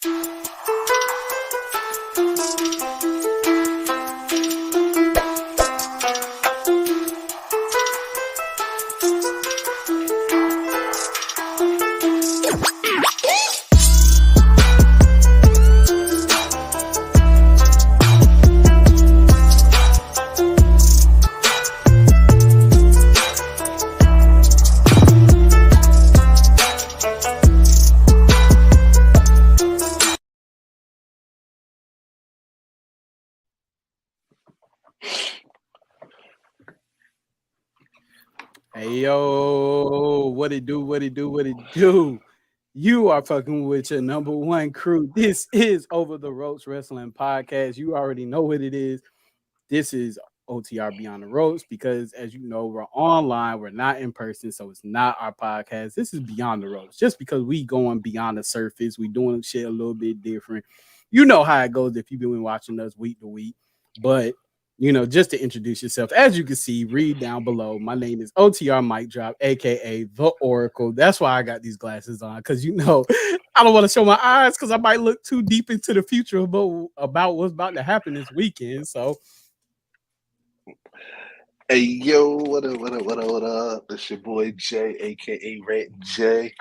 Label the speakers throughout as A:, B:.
A: Hey, yo, what it do? You are fucking with your number one crew. This is Over the Ropes Wrestling Podcast. You already know what it is. This is OTR Beyond the Ropes because, as you know, we're online. We're not in person, so it's not our podcast. This is Beyond the Ropes. Just because we going beyond the surface, we doing shit a little bit different. You know how it goes if you've been watching us week to week. But just to introduce yourself, as you can see, read down below. My name is OTR Mic Drop, aka The Oracle. That's why I got these glasses on, because I don't want to show my eyes because I might look too deep into the future about what's about to happen this weekend. So,
B: hey yo, what up? It's your boy Jay, aka Rat J.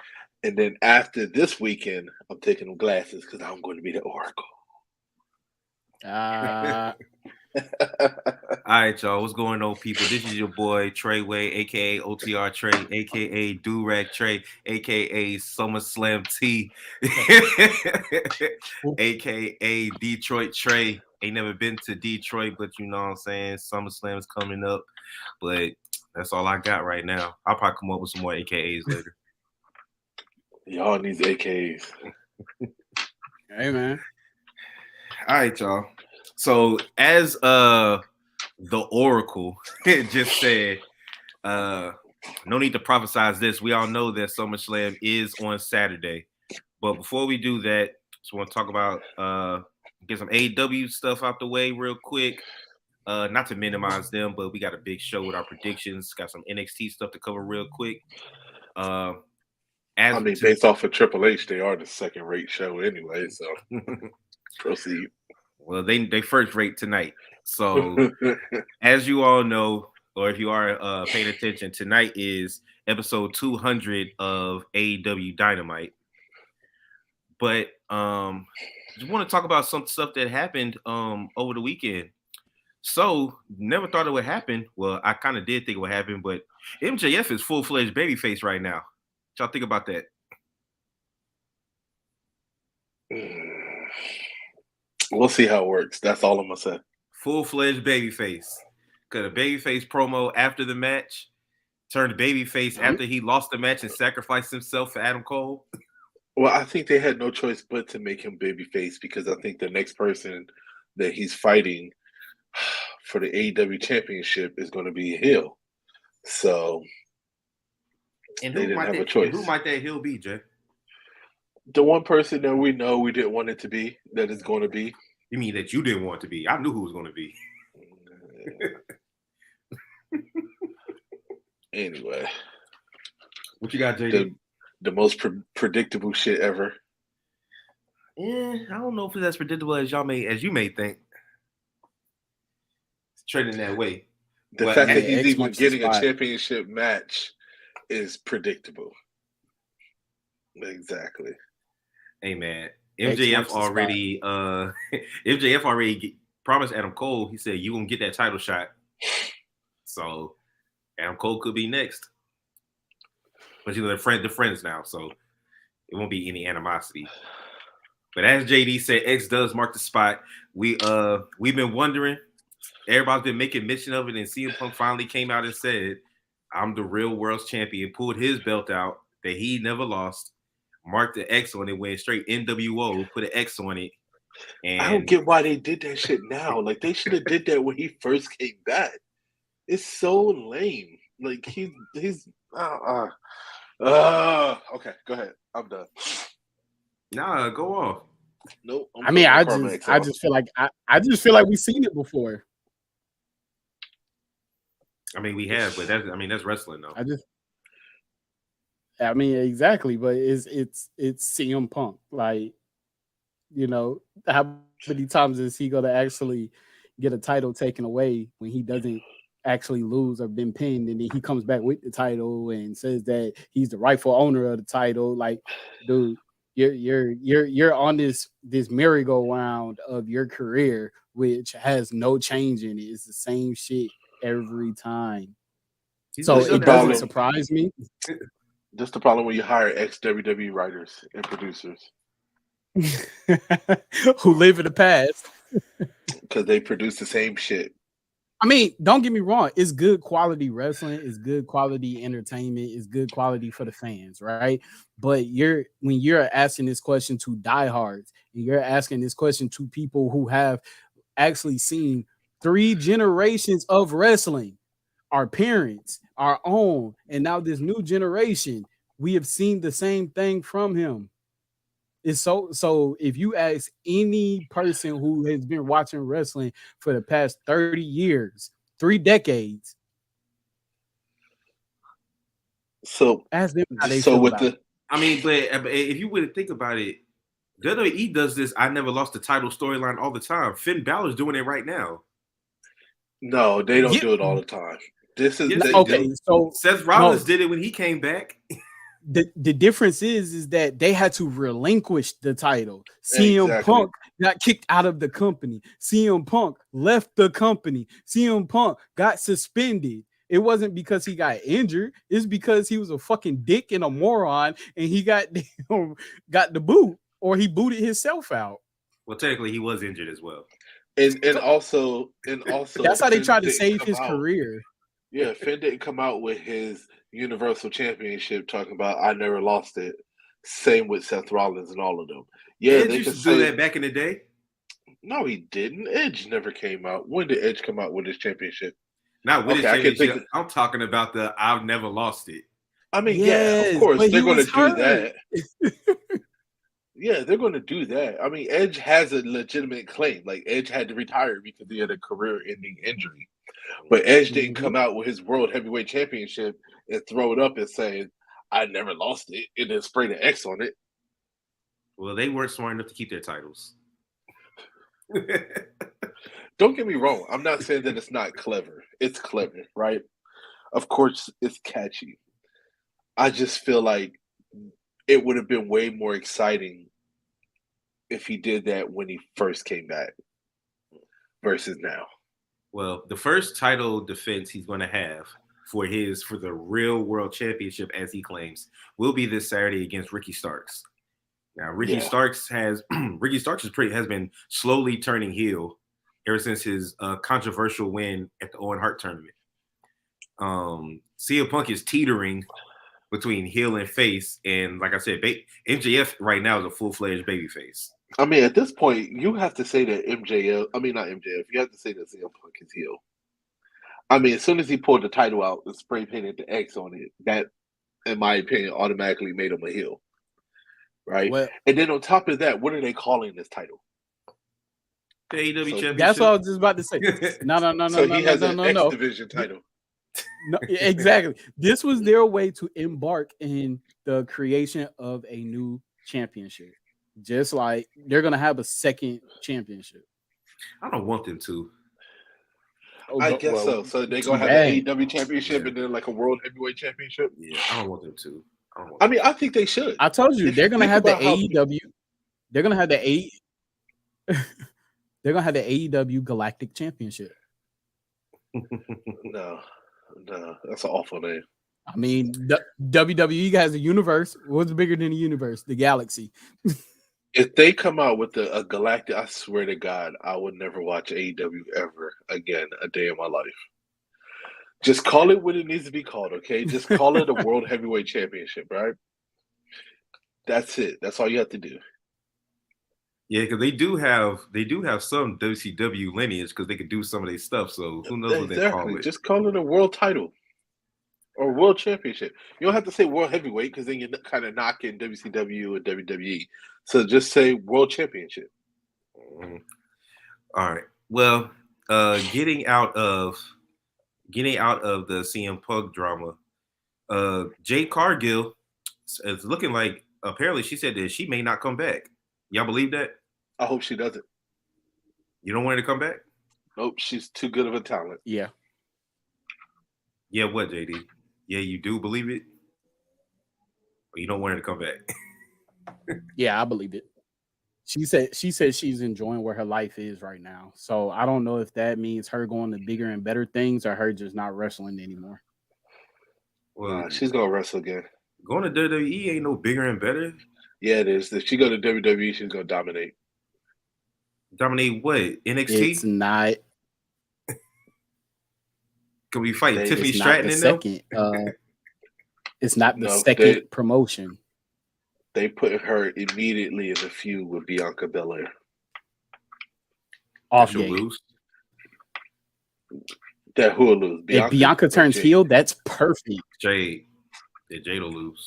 B: And then after this weekend, I'm taking them glasses because I'm going to be the Oracle.
C: All right, y'all. What's going on, people? This is your boy Treyway, aka OTR Trey, aka Durag Trey, aka SummerSlam T, aka Detroit Trey. Ain't never been to Detroit, but you know what I'm saying. SummerSlam is coming up, but that's all I got right now. I'll probably come up with some more AKAs later.
B: Y'all need AKAs.
A: Hey, man.
C: All right, y'all. So as the Oracle just said, no need to prophesize this. We all know that SummerSlam is on Saturday. But before we do that, just want to talk about get some AEW stuff out the way real quick. Not to minimize them, but we got a big show with our predictions. Got some NXT stuff to cover real quick.
B: Based off of Triple H, they are the second-rate show anyway. So proceed.
C: Well, they first rate tonight. So as you all know, or if you are paying attention, tonight is episode 200 of AEW Dynamite. But just want to talk about some stuff that happened over the weekend. So never thought it would happen. Well, I kind of did think it would happen, but MJF is full-fledged babyface right now. What y'all think about that?
B: We'll see how it works. That's all I'm gonna say.
C: Full-fledged babyface. Because a babyface promo after the match turned babyface after he lost the match and sacrificed himself for Adam Cole.
B: Well, I think they had no choice but to make him babyface because I think the next person that he's fighting for the AEW championship is going to be a heel. So
C: and
B: they didn't have a choice.
C: Who might that heel be, Jay?
B: The one person that we know we didn't want it to be, that is going to be.
C: You mean that you didn't want it to be? I knew who it was going to be.
B: Anyway.
C: What you got, JD?
B: The most predictable shit ever.
C: Yeah, I don't know if it's as predictable as you may think. It's trending that way.
B: The fact that he's even getting a championship match is predictable. Exactly.
C: Hey man, MJF already promised Adam Cole. He said you gonna get that title shot. So Adam Cole could be next. But they're friends now, so it won't be any animosity. But as JD said, X does mark the spot. We've been wondering. Everybody's been making mention of it, and CM Punk finally came out and said, "I'm the real world's champion." Pulled his belt out that he never lost. Marked the X on it, went straight NWO, put an X on it. And
B: I don't get why they did that shit now. Like they should have did that when he first came back. It's so lame. Like he's okay, go ahead. I'm done.
C: Nah, go off.
B: Nope.
A: I just feel like we've seen it before.
C: I mean, we have, but that's wrestling though.
A: Exactly, but it's CM Punk. Like You know, how many times is he going to actually get a title taken away when he doesn't actually lose or been pinned, and then he comes back with the title and says that he's the rightful owner of the title? Like, dude, you're on this merry-go-round of your career, which has no change in it. It's the same shit every time. So it doesn't surprise me.
B: That's the problem when you hire ex-WWE writers and producers
A: who live in the past.
B: because they produce the same shit.
A: I mean, don't get me wrong. It's good quality wrestling. It's good quality entertainment. It's good quality for the fans, right? But when you're asking this question to diehards, and you're asking this question to people who have actually seen 3 generations of wrestling, our parents, our own, and now this new generation, we have seen the same thing from him. It's so if you ask any person who has been watching wrestling for the past 30 years, 3 decades,
B: so
A: ask them how they
B: so
A: feel
B: with
A: about
B: the
A: it.
C: I mean, but if you would think about it, WWE does this I never lost the title storyline all the time. Finn Balor's doing it right now.
B: No, they don't do it all the time. This is
A: okay. So
C: Seth Rollins did it when he came back.
A: The difference is that they had to relinquish the title. CM Punk got kicked out of the company. CM Punk left the company. CM Punk got suspended. It wasn't because he got injured. It's because he was a fucking dick and a moron, and he got the boot, or he booted himself out.
C: Well, technically, he was injured as well.
B: And also
A: that's how they tried to save his career.
B: Yeah, Finn didn't come out with his Universal Championship talking about I never lost it. Same with Seth Rollins and all of them. Yeah,
C: Edge
B: they
C: used
B: could
C: to
B: say
C: do that back in the day.
B: No, he didn't. Edge never came out. When did Edge come out with his championship?
C: Not with his championship. I'm talking about the I've never lost it.
B: I mean, yeah, of course they're going to do that. Yeah, they're going to do that. I mean, Edge has a legitimate claim. Like Edge had to retire because he had a career-ending injury. But Edge didn't come out with his World Heavyweight Championship and throw it up and say, I never lost it, and then spray the X on it.
C: Well, they weren't smart enough to keep their titles.
B: Don't get me wrong. I'm not saying that it's not clever. It's clever, right? Of course, it's catchy. I just feel like it would have been way more exciting if he did that when he first came back versus now.
C: Well, the first title defense he's going to have for the real world championship, as he claims, will be this Saturday against Ricky Starks. Now, Ricky Starks has been slowly turning heel ever since his controversial win at the Owen Hart tournament. CM Punk is teetering between heel and face, and like I said, MJF right now is a full-fledged babyface.
B: I mean, at this point, you have to say that not MJF, you have to say that CM Punk is heel. I mean, as soon as he pulled the title out and spray painted the X on it, that, in my opinion, automatically made him a heel. Right?
A: Well,
B: and then on top of that, what are they calling this title?
C: The AEW Championship.
A: That's what I was just about to say. No.
B: So he has an X Division title.
A: No, exactly. This was their way to embark in the creation of a new championship. Just like they're gonna have a second championship.
C: I don't want them to.
B: I guess so. So they're gonna have an AEW championship and then like a World Heavyweight Championship.
C: Yeah, I don't want them to.
B: I mean, I think they should.
A: I told you they're gonna have the AEW. They're gonna have the They're gonna have the AEW Galactic Championship.
B: No, that's an awful name.
A: I mean, the WWE has a universe. What's bigger than the universe? The galaxy.
B: If they come out with a galactic, I swear to God, I would never watch AEW ever again a day in my life. Just call it what it needs to be called, okay? Just call it a World Heavyweight Championship, right? That's it. That's all you have to do.
C: Yeah, because they do have some WCW lineage because they could do some of their stuff. So who knows what they call it?
B: Just call it a world title or world championship. You don't have to say world heavyweight because then you're kind of knocking WCW or WWE. So just say world championship.
C: Mm-hmm. All right. Well, getting out of the CM Punk drama, Jade Cargill is looking like apparently she said that she may not come back. Y'all believe that?
B: I hope she doesn't.
C: You don't want her to come back?
B: Nope, she's too good of a talent.
A: Yeah.
C: Yeah, what, JD? Yeah, you do believe it? Or you don't want her to come back?
A: Yeah, I believe it. She said she's enjoying where her life is right now. So I don't know if that means her going to bigger and better things or her just not wrestling anymore.
C: Well,
B: Nah, she's gonna wrestle again.
C: going to WWE ain't no bigger and better.
B: Yeah, it is. If she go to WWE, she's gonna dominate.
C: Dominate what? NXT?
A: It's not.
C: Can we fight Tiffany
A: It's not
C: Stratton
A: the
C: in them?
A: second. It's not the
B: No,
A: second promotion.
B: They put her immediately in the feud with Bianca Belair.
A: Off
C: She'll
A: gate.
C: lose.
B: That who will lose?
A: If Bianca turns heel, that's perfect.
C: Jade. Yeah, Jade will lose.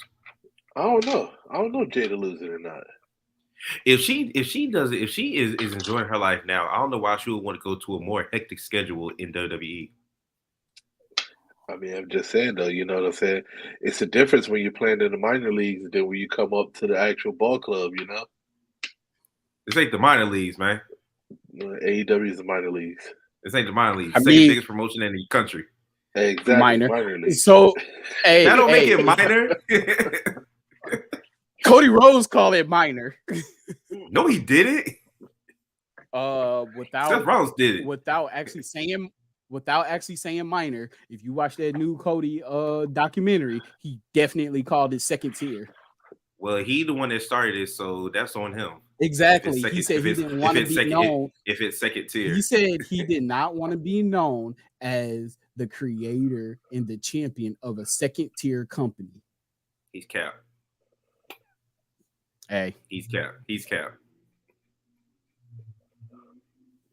B: I don't know. I don't know if Jada losing or not.
C: If she is enjoying her life now, I don't know why she would want to go to a more hectic schedule in WWE.
B: I mean, I'm just saying though, you know what I'm saying? It's a difference when you're playing in the minor leagues than when you come up to the actual ball club, you know?
C: This ain't the minor leagues, man.
B: AEW is the minor leagues.
C: This ain't the minor leagues.
A: I
C: Second
A: mean-
C: biggest promotion in the country.
B: Exactly.
A: Minor.
B: leagues.
A: So, hey,
C: That don't make
A: hey,
C: it minor.
A: Cody Rhodes called it minor.
C: No, he didn't. Seth
A: Without
C: Rollins did it.
A: without actually saying minor. If you watch that new Cody documentary, he definitely called it second tier.
C: Well, he the one that started it, so that's on him.
A: Exactly.
C: If it's
A: He
C: second-
A: said
C: if
A: he
C: it's-
A: didn't
C: if
A: want to
C: it's
A: be
C: second-
A: known.
C: If it's second tier,
A: He said he did not want to be known as the creator and the champion of a second tier company.
C: he's capped.
A: Hey,
C: He's capped. He's capped.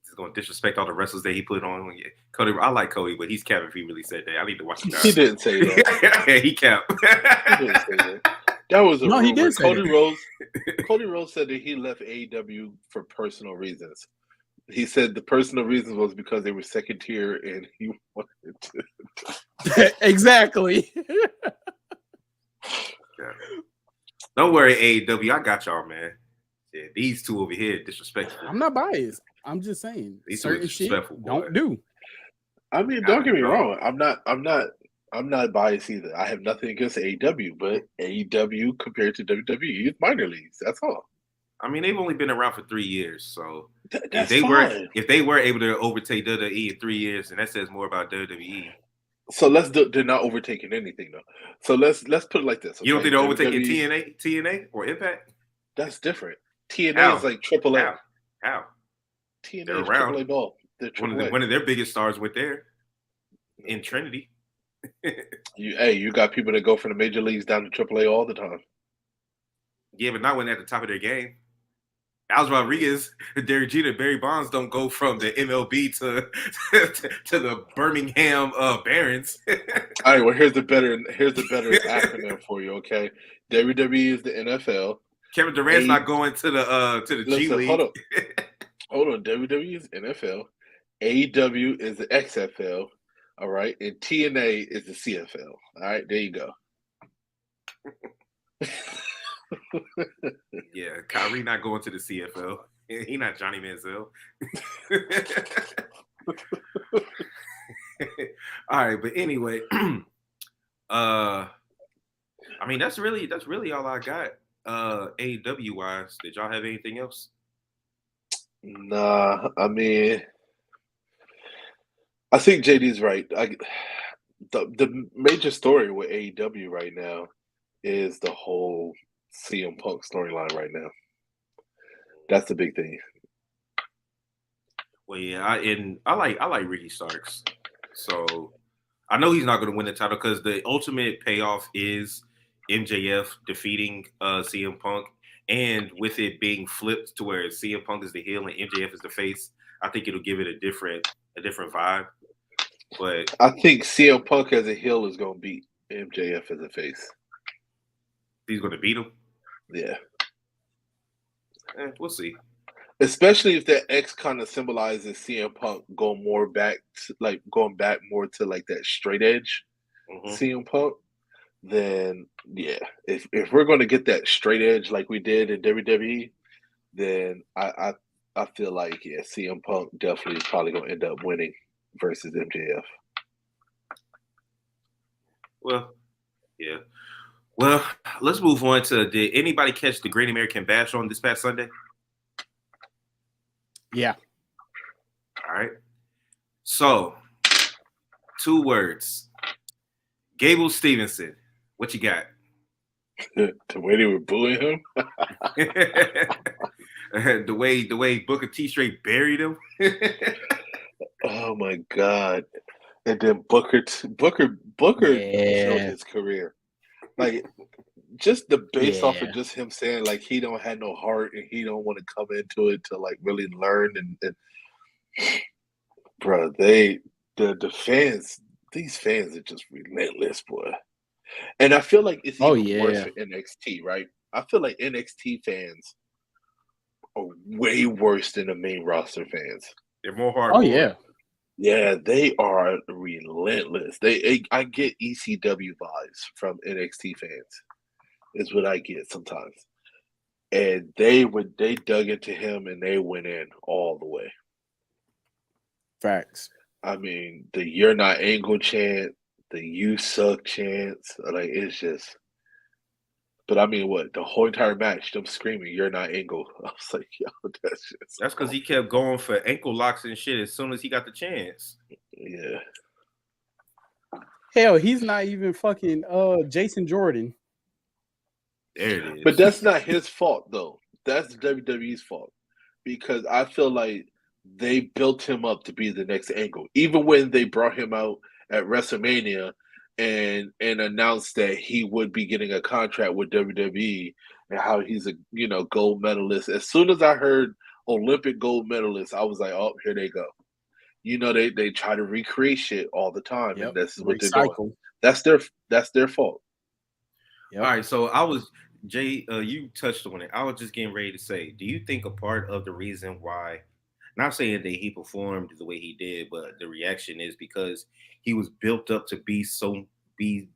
C: He's going to disrespect all the wrestlers that he put on. Yeah. Cody, I like Cody, but he's capped if he really said that. I need to watch it.
B: He didn't say that.
C: Yeah, he capped.
B: He didn't say that. That was a
A: No,
B: rumor.
A: he did say
B: Cody Rhodes said that he left AEW for personal reasons. He said the personal reasons was because they were second tier and he wanted to.
A: exactly.
C: Yeah. Don't worry, AEW. I got y'all, man. Yeah, these two over here disrespectful.
A: I'm not biased. I'm just saying
C: These two are
A: certain shit
C: disrespectful, boy.
A: don't do.
B: I mean, don't get me
C: Nah,
B: wrong. I'm not biased either. I have nothing against AEW, but AEW compared to WWE is minor leagues. That's all.
C: I mean, they've only been around for 3 years, so
B: That's
C: if they were able to overtake WWE in 3 years, then that says more about WWE.
B: So they're not overtaking anything though. So let's put it like this.
C: You don't
B: okay?
C: think they're overtaking
B: WWE
C: TNA or Impact?
B: That's different. TNA
C: How?
B: is like AAA.
C: How?
B: TNA
C: They're
B: is
C: around.
B: AAA ball. They're AAA.
C: One of their biggest stars went there in Trinity.
B: You got people that go from the major leagues down to AAA all the time.
C: Yeah, but not when they're at the top of their game. Alex Rodriguez, Derek Jeter, Barry Bonds don't go from the MLB to the Birmingham Barons.
B: All right, well here's the better acronym for you, okay? WWE is the NFL.
C: Kevin Durant's not going to the G League.
B: Hold on. WWE is NFL. AEW is the XFL. All right, and TNA is the CFL. All right, there you go.
C: Yeah, Kyrie not going to the CFL. He not Johnny Manziel. All right, but anyway, I mean that's really all I got. AEW wise, did y'all have anything else?
B: Nah, I mean, I think JD's right. The major story with AEW right now is the whole CM Punk storyline right now. That's the big thing.
C: Well, yeah, I like Ricky Starks, so I know he's not going to win the title because the ultimate payoff is MJF defeating CM Punk, and with it being flipped to where CM Punk is the heel and MJF is the face, I think it'll give it a different vibe. But
B: I think CM Punk as a heel is going to beat MJF as a face.
C: He's going to beat him.
B: Yeah.
C: We'll see.
B: Especially if that X kind of symbolizes CM Punk going back more to like that straight edge CM Punk, then yeah. If we're going to get that straight edge like we did in WWE, then I I feel like CM Punk definitely is probably gonna end up winning versus MJF.
C: Well, yeah. Well, let's move on to, did anybody catch the Great American Bash on this past Sunday?
A: Yeah.
C: All right. So, 2 words. Gable Stevenson. What you got?
B: The way they were booing him.
C: the way Booker T straight buried him.
B: Oh my God! And then Booker killed his career. Like just the base off of just him saying like he don't have no heart and he don't want to come into it to like really learn and bro, the fans, these fans are just relentless, boy. And I feel like it's even worse for NXT, right? I feel like NXT fans are way worse than the main roster fans.
C: They're more hardcore.
A: Oh yeah.
B: Yeah, they are relentless. I get ECW vibes from NXT fans. Is what I get sometimes. And they dug into him and they went in all the way.
A: Facts.
B: I mean, the "You're Not Angle" chant, the "You Suck" chants, like it's just. But I mean, what the whole entire match, them screaming "You're not Angle." I was like, yo, that's just.
C: That's because he kept going for ankle locks and shit as soon as he got the chance.
B: Yeah.
A: Hell, he's not even fucking Jason Jordan.
C: There it is.
B: But that's not his fault though. That's WWE's fault because I feel like they built him up to be the next Angle. Even when they brought him out at WrestleMania and announced that he would be getting a contract with WWE and how he's a gold medalist. As soon as I heard Olympic gold medalist, I was like, oh, here they go. They try to recreate shit all the time, and this is what they're doing. That's their fault.
C: Yep. All right, so I was Jay. You touched on it. I was just getting ready to say, do you think a part of the reason why, not saying that he performed the way he did, but the reaction is because he was built up to be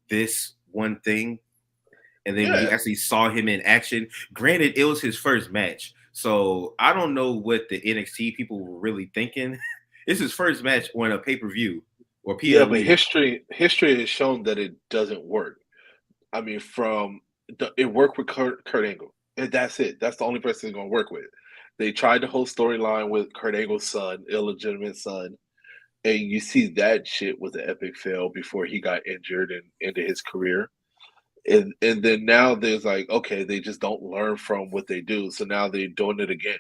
C: this one thing, and then when you actually saw him in action, granted it was his first match, so I don't know what the NXT people were really thinking. It's his first match on a pay-per-view or PLE.
B: Yeah, but history has shown that it doesn't work. I mean, it worked with Kurt Angle, and that's it. That's the only person it's going to work with. They tried the whole storyline with Kurt Angle's son, illegitimate son, and you see that shit was an epic fail before he got injured and ended his career. And then now there's like, okay, they just don't learn from what they do, so now they're doing it again.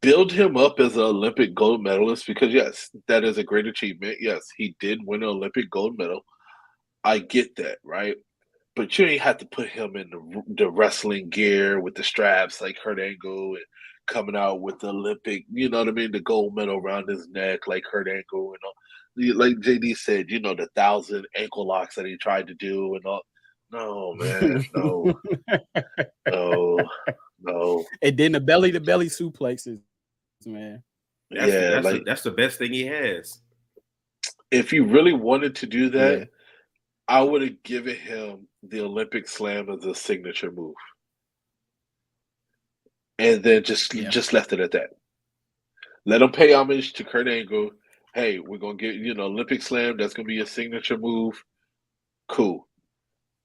B: Build him up as an Olympic gold medalist because yes, that is a great achievement. Yes, he did win an Olympic gold medal. I get that, right? But you ain't have to put him in the wrestling gear with the straps like Kurt Angle and coming out with the Olympic, you know what I mean, the gold medal around his neck like Kurt Angle and all. Like JD said, the 1,000 ankle locks that he tried to do and all. No, man, no, no.
A: And then the belly to belly suplexes, man.
C: That's the best thing he has.
B: If you really wanted to do that, I would have given him the Olympic slam as a signature move. And then just left it at that. Let him pay homage to Kurt Angle. Hey, we're going to get, Olympic slam. That's going to be a signature move. Cool.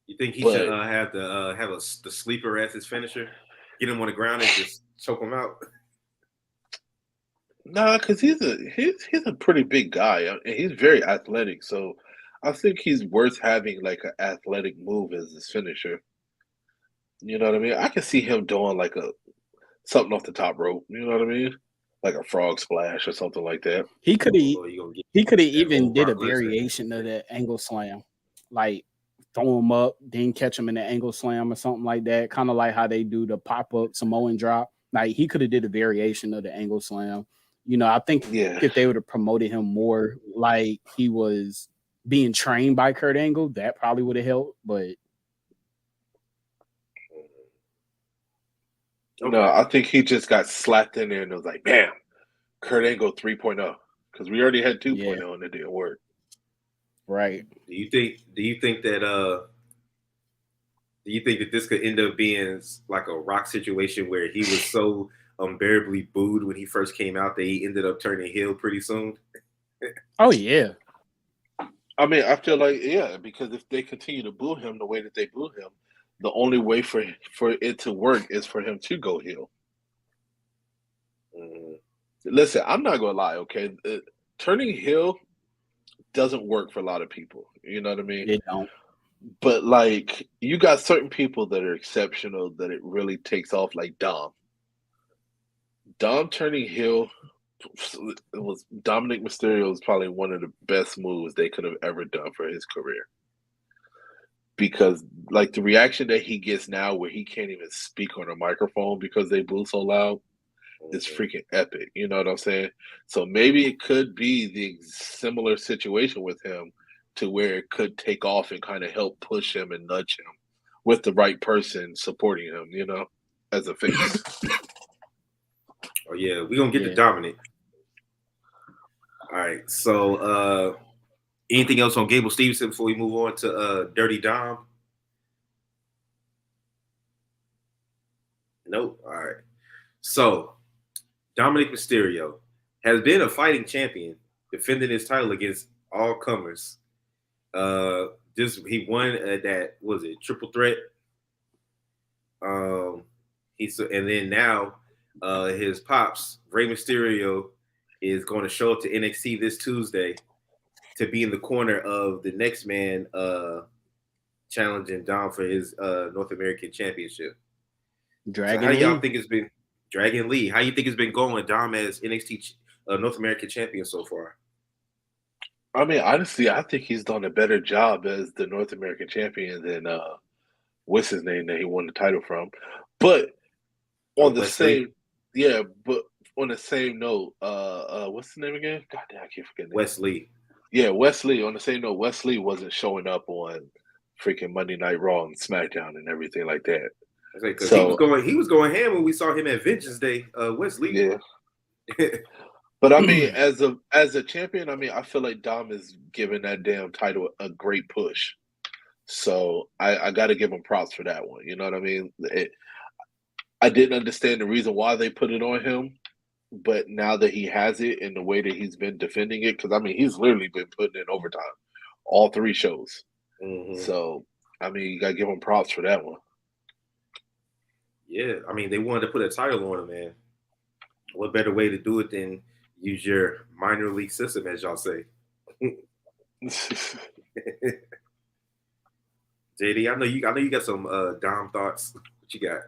C: You think he should have the sleeper as his finisher? Get him on the ground and just choke him out?
B: Nah, because he's a pretty big guy. And he's very athletic. So I think he's worth having like an athletic move as his finisher. You know what I mean? I can see him doing like something off the top rope. You know what I mean? Like a frog splash or something like that.
A: He could have even did a variation of that angle slam, like throw him up, then catch him in the angle slam or something like that. Kind of like how they do the pop up Samoan drop. Like he could have did a variation of the angle slam. I think if they would have promoted him more, like he was being trained by Kurt Angle, that probably would have helped. But
B: no, I think he just got slapped in there and it was like, bam, Kurt Angle 3.0. Because we already had 2.0 and it didn't work.
A: Right.
C: Do you think that Do you think that this could end up being like a Rock situation where he was so unbearably booed when he first came out that he ended up turning heel pretty soon?
A: Oh yeah.
B: I mean, I feel like because if they continue to boo him the way that they boo him, the only way for it to work is for him to go heel. Listen, I'm not gonna lie. Okay, turning heel doesn't work for a lot of people. You know what I mean?
A: It don't.
B: But like, you got certain people that are exceptional that it really takes off. Like Dom. Dom turning heel, it was Dominic Mysterio was probably one of the best moves they could have ever done for his career. Because like the reaction that he gets now, where he can't even speak on a microphone because they boo so loud, is freaking epic. You know what I'm saying? So maybe it could be the similar situation with him, to where it could take off and kind of help push him and nudge him with the right person supporting him, you know, as a face.
C: Oh yeah, we're gonna get to Dominic. All right. So anything else on Gable Stevenson before we move on to Dirty Dom? Nope. All right. So Dominic Mysterio has been a fighting champion, defending his title against all comers. He won that, was it triple threat? And then now his pops, Rey Mysterio, is going to show up to NXT this Tuesday to be in the corner of the next man challenging Dom for his North American Championship.
A: Dragon
C: so how do y'all
A: Lee.
C: think it's been? Dragon Lee. How you think it's been going with Dom as NXT North American champion so far?
B: I mean, honestly, I think he's done a better job as the North American champion than what's his name that he won the title from. But on the same, but on the same note, what's the name again? God damn, I keep forgetting.
C: Wesley.
B: Yeah, Wesley. On the same note, Wesley wasn't showing up on freaking Monday Night Raw and SmackDown and everything like that.
C: Because he was going ham when we saw him at Vengeance Day. Wesley.
B: Yeah. But I mean, as a champion, I mean, I feel like Dom is giving that damn title a great push. So I got to give him props for that one. You know what I mean? I didn't understand the reason why they put it on him, but now that he has it and the way that he's been defending it, because I mean, he's literally been putting in overtime, all 3 shows. Mm-hmm. So I mean, you got to give him props for that one.
C: Yeah, I mean, they wanted to put a title on him, man. What better way to do it than use your minor league system, as y'all say? JD, I know you got some Dom thoughts. What you
A: got?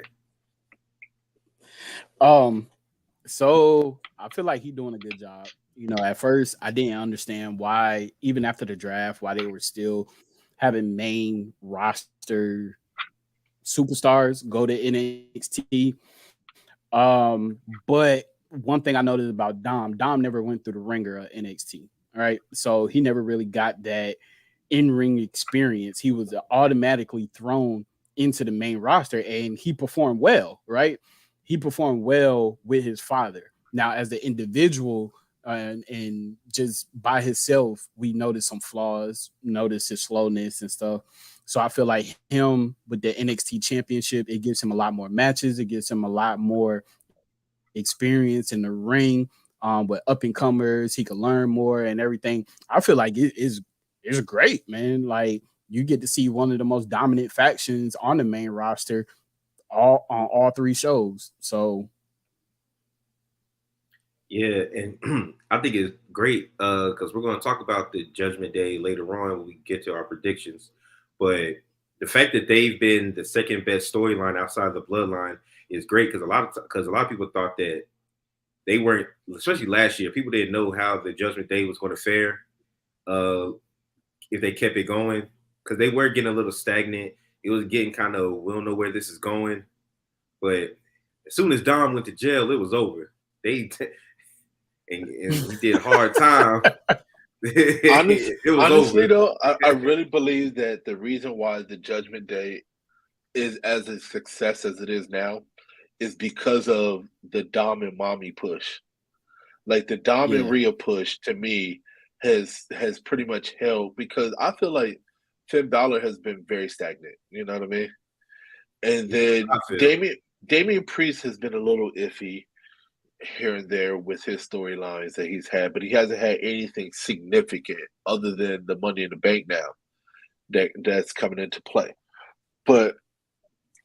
A: So I feel like he's doing a good job. You know, at first I didn't understand why, even after the draft, why they were still having main roster superstars go to NXT. But one thing I noticed about Dom never went through the ringer of NXT. All right. So he never really got that in-ring experience. He was automatically thrown into the main roster and he performed well, right? He performed well with his father. Now, as the individual and just by himself, we noticed some flaws, noticed his slowness and stuff. So I feel like him with the NXT championship, it gives him a lot more matches. It gives him a lot more experience in the ring with up and comers. He can learn more and everything. I feel like it's great, man. Like, you get to see one of the most dominant factions on the main roster on all 3 shows. So
C: yeah, and I think it's great because we're going to talk about the Judgment Day later on when we get to our predictions. But the fact that they've been the second best storyline outside the Bloodline is great because a lot of people thought that they weren't, especially last year, people didn't know how the Judgment Day was going to fare if they kept it going, because they were getting a little stagnant. It was getting kind of, we don't know where this is going. But as soon as Dom went to jail, it was over. And he did hard time.
B: Honestly, though, I really believe that the reason why the Judgment Day is as a success as it is now is because of the Dom and Mommy push. Like, the Dom and Rhea push, to me, has pretty much held, because I feel like Finn Balor has been very stagnant. You know what I mean? And then
C: I feel.
B: Damian Priest has been a little iffy here and there with his storylines that he's had, but he hasn't had anything significant other than the Money in the Bank now that's coming into play. But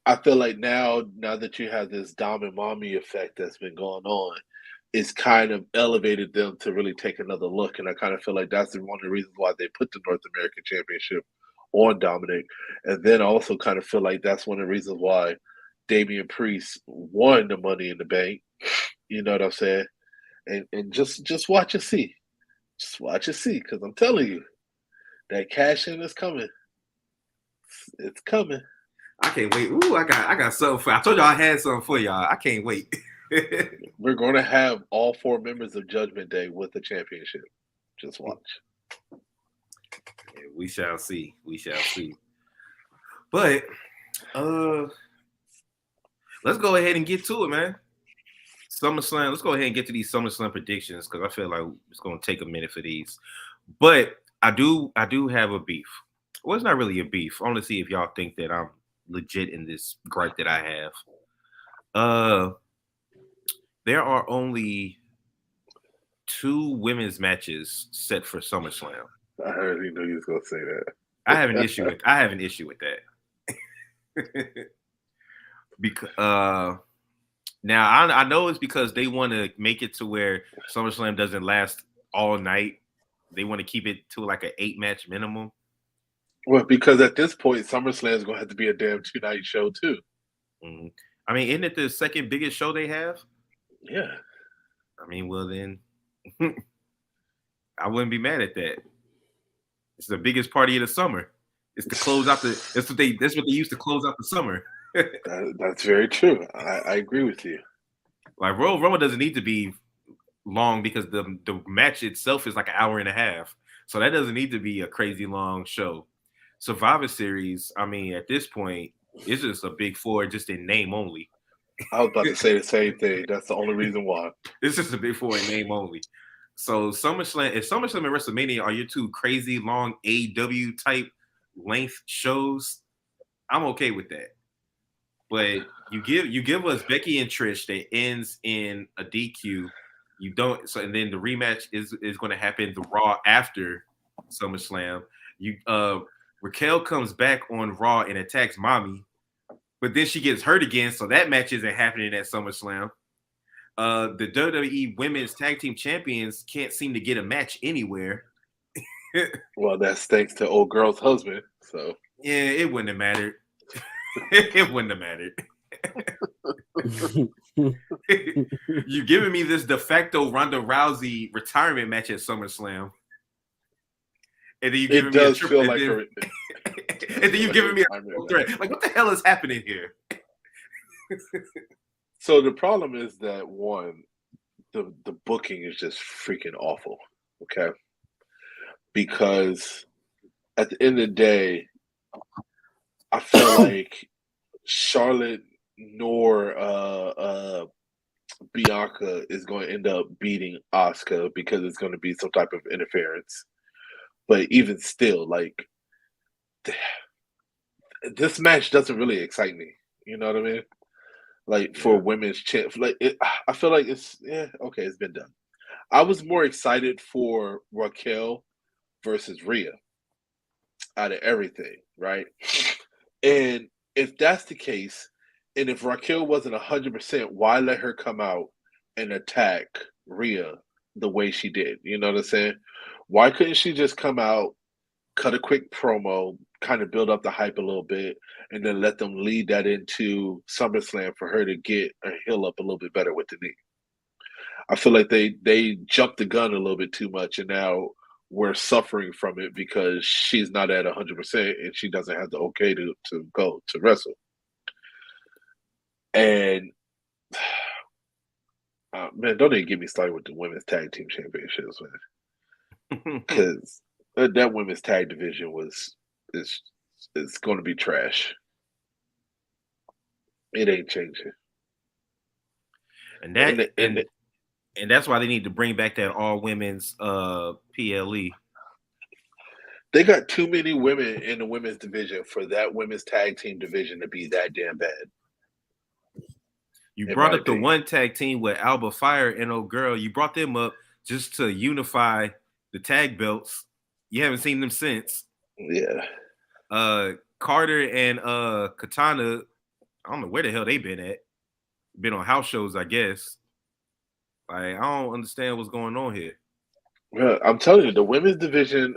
B: I feel like now that you have this Dom and Mommy effect that's been going on, it's kind of elevated them to really take another look. And I kind of feel like that's one of the reasons why they put the North American Championship on Dominic. And then I also kind of feel like that's one of the reasons why Damian Priest won the Money in the Bank. You know what I'm saying? And just watch and see. Just watch and see, because I'm telling you, that cash in is coming. It's coming.
C: I can't wait. Ooh, I got something for. I told y'all I had something for y'all. I can't wait.
B: We're going to have all 4 members of Judgment Day with the championship. Just watch.
C: Yeah, we shall see. We shall see. But let's go ahead and get to it, man. SummerSlam. Let's go ahead and get to these SummerSlam predictions because I feel like it's going to take a minute for these. But I do have a beef. Well, it's not really a beef. I want to see if y'all think that I'm legit in this gripe that I have. There are only 2 women's matches set for SummerSlam.
B: I already knew you was gonna say that.
C: I have an issue with that. Because now I know it's because they want to make it to where SummerSlam doesn't last all night. They want to keep it to like an 8-match minimum.
B: Well, because at this point, SummerSlam is gonna have to be a damn 2-night show too.
C: Mm-hmm. I mean, isn't it the second biggest show they have?
B: Yeah.
C: I mean, well then, I wouldn't be mad at that. It's the biggest party of the summer. It's to close out the. That's what they used to close out the summer.
B: That's very true. I agree with you.
C: Like Royal Rumble doesn't need to be long because the match itself is like an hour and a half, so that doesn't need to be a crazy long show. Survivor Series, I mean, at this point, it's just a big 4, just in name only.
B: I was about to say the same thing. That's the only reason why.
C: It's just a big 4 in name only. So SummerSlam and WrestleMania are your 2 crazy long AEW type length shows. I'm okay with that. But you give us Becky and Trish that ends in a DQ. You don't, so and then the rematch is going to happen the Raw after SummerSlam. Raquel comes back on Raw and attacks Mommy, but then she gets hurt again, so that match isn't happening at SummerSlam. The WWE Women's Tag Team Champions can't seem to get a match anywhere.
B: Well, that's thanks to old girl's husband. So
C: yeah, it wouldn't have mattered. It wouldn't have mattered. You giving me this de facto Ronda Rousey retirement match at SummerSlam, and then you giving me a triple, and then you giving me a triple threat. Like, what the hell is happening here?
B: So the problem is that one, the booking is just freaking awful. Okay, because at the end of the day, I feel like Charlotte nor Bianca is going to end up beating Asuka because it's going to be some type of interference. But even still, like, this match doesn't really excite me. You know what I mean? Like, for women's champ, like I feel like it's okay. It's been done. I was more excited for Raquel versus Rhea out of everything, right? And if that's the case, and if Raquel wasn't 100%, why let her come out and attack Rhea the way she did? You know what I'm saying? Why couldn't she just come out, cut a quick promo, kind of build up the hype a little bit, and then let them lead that into SummerSlam for her to get her heel up a little bit better with the knee? I feel like they jumped the gun a little bit too much, and now we're suffering from it because she's not at 100% and she doesn't have the okay to go to wrestle. And man, don't even get me started with the women's tag team championships, man. Because that women's tag division it's going to be trash. It ain't changing.
C: And that's why they need to bring back that all women's PLE.
B: They got too many women in the women's division for that women's tag team division to be that damn bad.
C: You brought up the one tag team with Alba Fire and old girl. You brought them up just to unify the tag belts. You haven't seen them since.
B: Yeah.
C: Carter and Katana, I don't know where the hell they been at. Been on house shows, I guess. Like, I don't understand what's going on here.
B: Well, I'm telling you, the women's division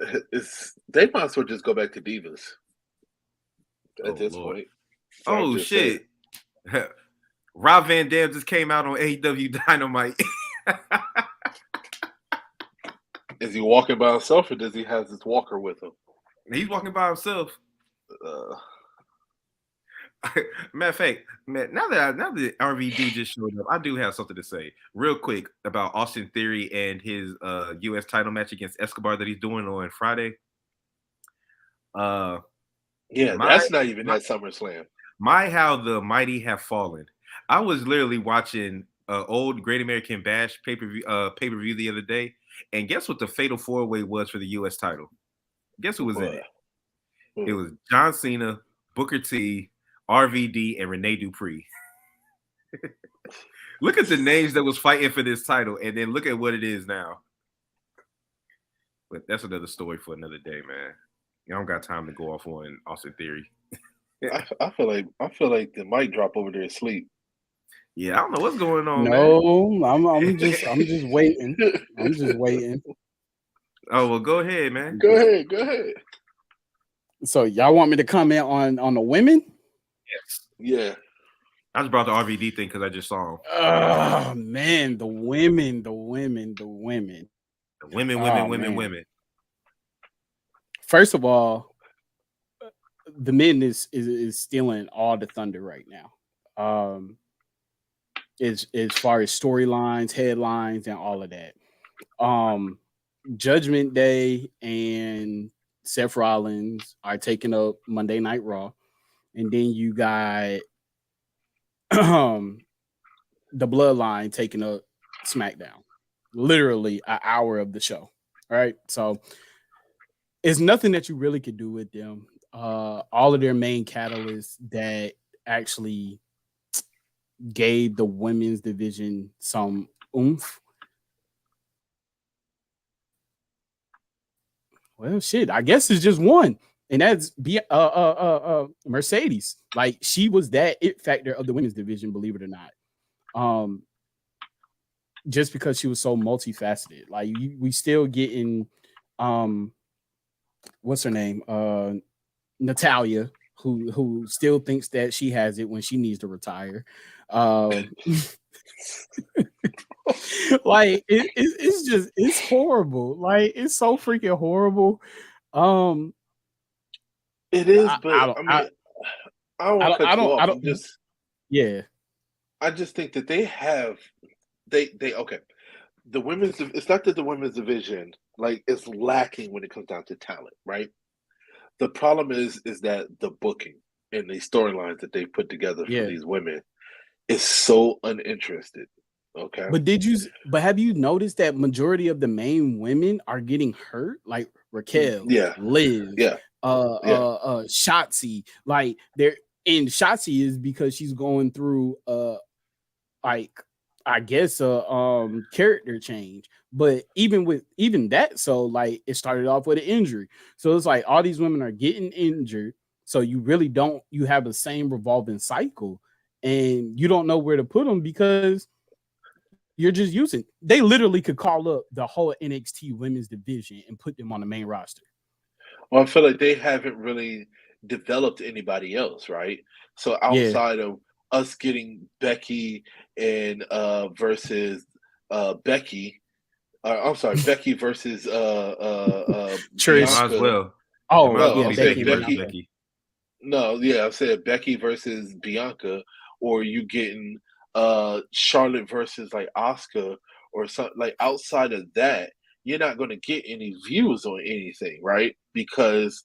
B: they might as well just go back to Divas at this point.
C: Oh, shit. Rob Van Dam just came out on AEW Dynamite.
B: Is he walking by himself or does he have his walker with him?
C: He's walking by himself. Matter of fact, man, now that RVD just showed up, I do have something to say real quick about Austin Theory and his U.S. title match against Escobar that he's doing on Friday.
B: That's not even at SummerSlam.
C: How the mighty have fallen. I was literally watching old Great American Bash pay-per-view the other day, and guess what the fatal four-way was for the U.S. title? Guess who was in it? It was John Cena, Booker T, RVD, and Rene Dupree. Look at the names that was fighting for this title, and then look at what it is now. But that's another story for another day, man. I don't got time to go off on Austin Theory.
B: I feel like the mic drop over there asleep.
C: Yeah, I don't know what's going on.
A: No,
C: man.
A: I'm just waiting. I'm just waiting.
C: Oh well, go ahead, man.
B: Go ahead.
A: So y'all want me to comment on the women?
C: Yes.
B: Yeah.
C: I just brought the RVD thing because I just saw him.
A: Oh man, the women.
C: Women.
A: First of all, the men is stealing all the thunder right now. As far as storylines, headlines, and all of that. Judgment Day and Seth Rollins are taking up Monday Night Raw, and then you got the Bloodline taking up SmackDown. Literally an hour of the show, right? So it's nothing that you really could do with them. All of their main catalysts that actually gave the women's division some oomph. Well, shit, I guess it's just one, and that's Mercedes. Like, she was that it factor of the women's division, believe it or not. Just because she was so multifaceted. Like, we still getting what's her name? Natalia, who still thinks that she has it when she needs to retire. Like it's horrible. Like, it's so freaking horrible.
B: It is, but I just think that they have okay. The women's, it's not that the women's division like is lacking when it comes down to talent, right? The problem is that the booking and the storylines that they put together for these women is so uninterested. Okay.
A: But have you noticed that majority of the main women are getting hurt? Like Raquel, Liz, Shotzi. Like, they're in Shotzi is because she's going through like, I guess character change. But even that, so like, it started off with an injury. So it's like all these women are getting injured. So you really you have the same revolving cycle, and you don't know where to put them because you're just using. They literally could call up the whole NXT women's division and put them on the main roster.
B: Well, I feel like they haven't really developed anybody else, right? So outside of us getting Becky and versus Becky, I'm sorry, Becky versus
A: Trish
C: as well.
A: Oh,
B: no,
A: Becky.
B: No, yeah, I said Becky versus Bianca, or you getting Charlotte versus like Asuka or something. Like, outside of that, you're not going to get any views on anything, right? Because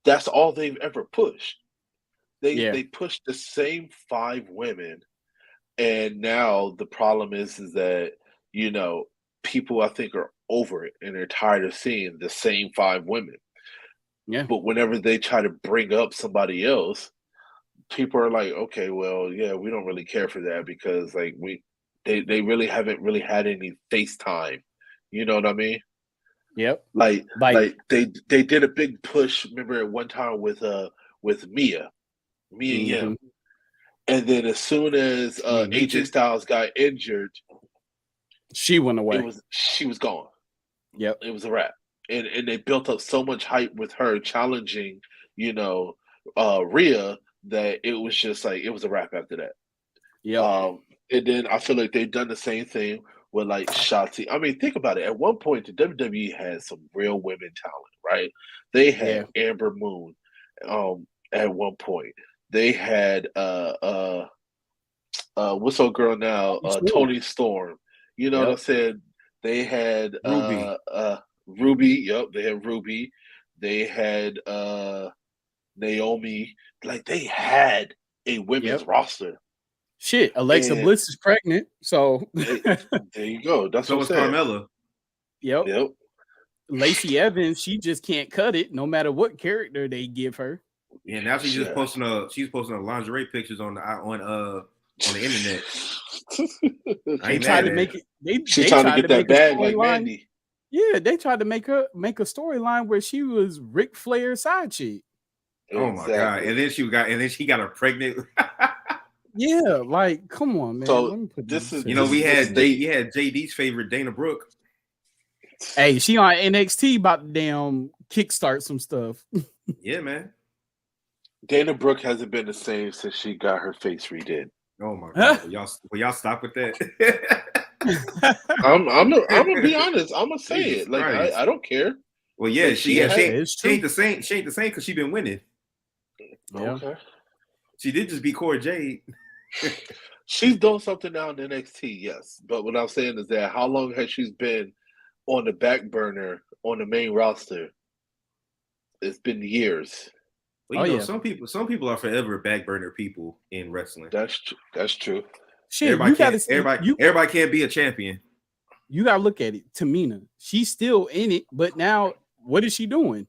B: that's all they've ever pushed. They pushed the same 5 women, and now the problem is that, you know, people I think are over it and they're tired of seeing the same 5 women.
A: Yeah.
B: But whenever they try to bring up somebody else, people are like, okay, well, yeah, we don't really care for that because like they really haven't really had any FaceTime. You know what I mean?
A: Yep.
B: Like
A: Like
B: they did a big push, remember at one time with Mia Yim. And then as soon as AJ
C: Meechin?
B: Styles got injured,
A: she went away.
B: she was gone.
A: Yep.
B: It was a wrap. And they built up so much hype with her challenging, Rhea that it was just like it was a wrap after that.
A: Yep.
B: And then I feel like they've done the same thing with like Shotzi. I mean, think about it. At one point, the WWE had some real women talent, right? They had Amber Moon. At one point, they had what's her girl now? Toni Storm. You know what I'm saying? They had
C: Ruby.
B: Ruby. Yep, they had Ruby. They had Naomi. Like they had a women's roster.
A: Shit, Alexa Bliss is pregnant, so
B: there you go. That's
C: so
B: what
C: was
B: I'm saying.
C: Carmella.
A: Yep. Lacey Evans, she just can't cut it, no matter what character they give her.
C: Yeah, now she's just posting lingerie pictures on the internet.
A: They tried to make it.
B: She's trying to get that bag like Mandy.
A: Yeah, they tried to make a storyline where she was Ric Flair's side chick.
C: Oh my god! And then she got her pregnant.
A: Yeah, like come on, man.
B: So
A: let me put
B: this is
C: we had JD's favorite Dana Brooke.
A: Hey, she on NXT about to damn kickstart some stuff.
C: Yeah, man.
B: Dana Brooke hasn't been the same since she got her face redid.
C: Oh my god! Will y'all stop with that?
B: I'm gonna be honest. I'm gonna say it. Like I don't care.
C: Well, yeah,
B: like,
C: she ain't the same. She ain't the same because she been winning.
A: Yeah.
B: Okay.
C: She did just beat Cora Jade.
B: She's doing something now in NXT, yes. But what I'm saying is that how long has she been on the back burner on the main roster? It's been years.
C: Well, some people are forever back burner people in wrestling.
B: That's true.
A: Shit,
C: everybody can't be a champion.
A: You gotta look at it. Tamina, she's still in it, but now what is she doing?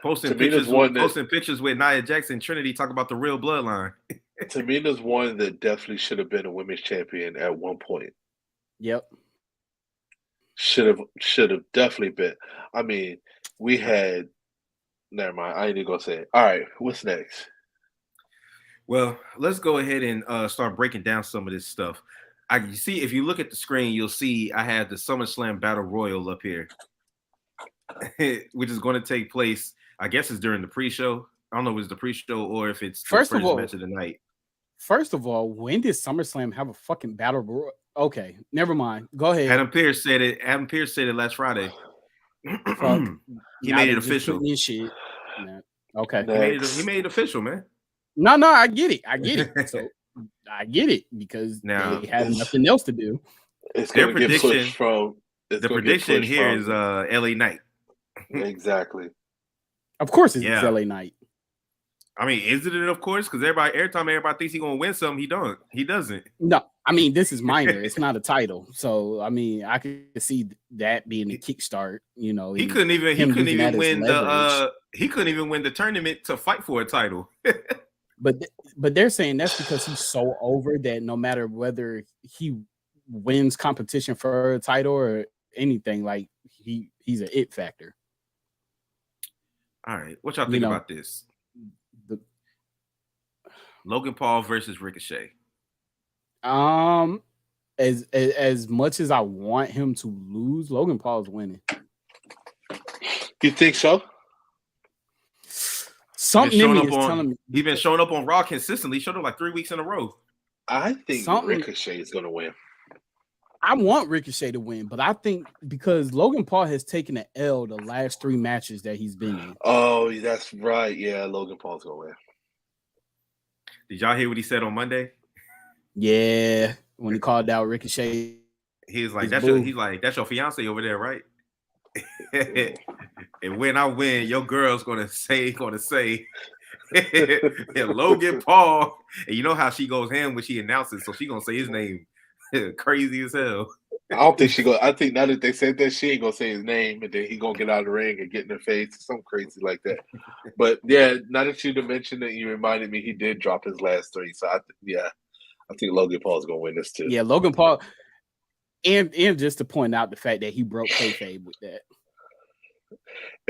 C: Posting pictures with Nia Jax and Trinity, talk about the real bloodline.
B: Tamina's one that definitely should have been a women's champion at one point.
A: Yep.
B: Should have definitely been. I mean, we had. Never mind. I ain't even gonna say it. All right, what's next?
C: Well, let's go ahead and start breaking down some of this stuff. You see, if you look at the screen, you'll see I have the SummerSlam Battle Royal up here, which is going to take place. I guess it's during the pre-show. I don't know if it's the pre-show or if it's the first match of the night.
A: First of all, when did SummerSlam have a fucking Battle Royal? Okay, never mind. Go ahead.
C: Adam Pearce said it last Friday. He made it official.
A: Shit. Okay.
C: He made it official, man.
A: No, I get it. So I get it because now they had nothing else to do.
C: Their prediction here is LA Knight.
B: Exactly.
A: Of course it's LA Knight.
C: I mean, is it of course? Because every time everybody thinks he's gonna win something, he doesn't.
A: No, I mean this is minor. It's not a title. So I mean I could see that being a kickstart. You know,
C: he couldn't even win the tournament to fight for a title.
A: But they're saying that's because he's so over that no matter whether he wins competition for a title or anything, like he's an it factor.
C: All right, what y'all think about this? Logan Paul versus Ricochet.
A: As much as I want him to lose, Logan Paul's winning.
B: You think so?
A: Something in me is telling me
C: he's been showing up on Raw consistently. Showed up like 3 weeks in a row.
B: I think Ricochet is going to win.
A: I want Ricochet to win, but I think because Logan Paul has taken an L the last 3 matches that he's been in.
B: Oh, that's right. Yeah, Logan Paul's going to win.
C: Did y'all hear what he said on Monday?
A: Yeah, when he called out Ricochet,
C: he was like, "That's your fiance over there, right?" And when I win, your girl's gonna say, Logan Paul. And you know how she goes ham when she announces, so she gonna say his name, crazy as hell.
B: I don't think she go. I think now that they said that, she ain't gonna say his name, and then he gonna get out of the ring and get in her face, something crazy like that. But yeah, now that you mentioned it, you reminded me he did drop his last 3. So I think Logan Paul's gonna win this too.
A: Yeah, Logan Paul, and just to point out the fact that he broke kayfabe with that.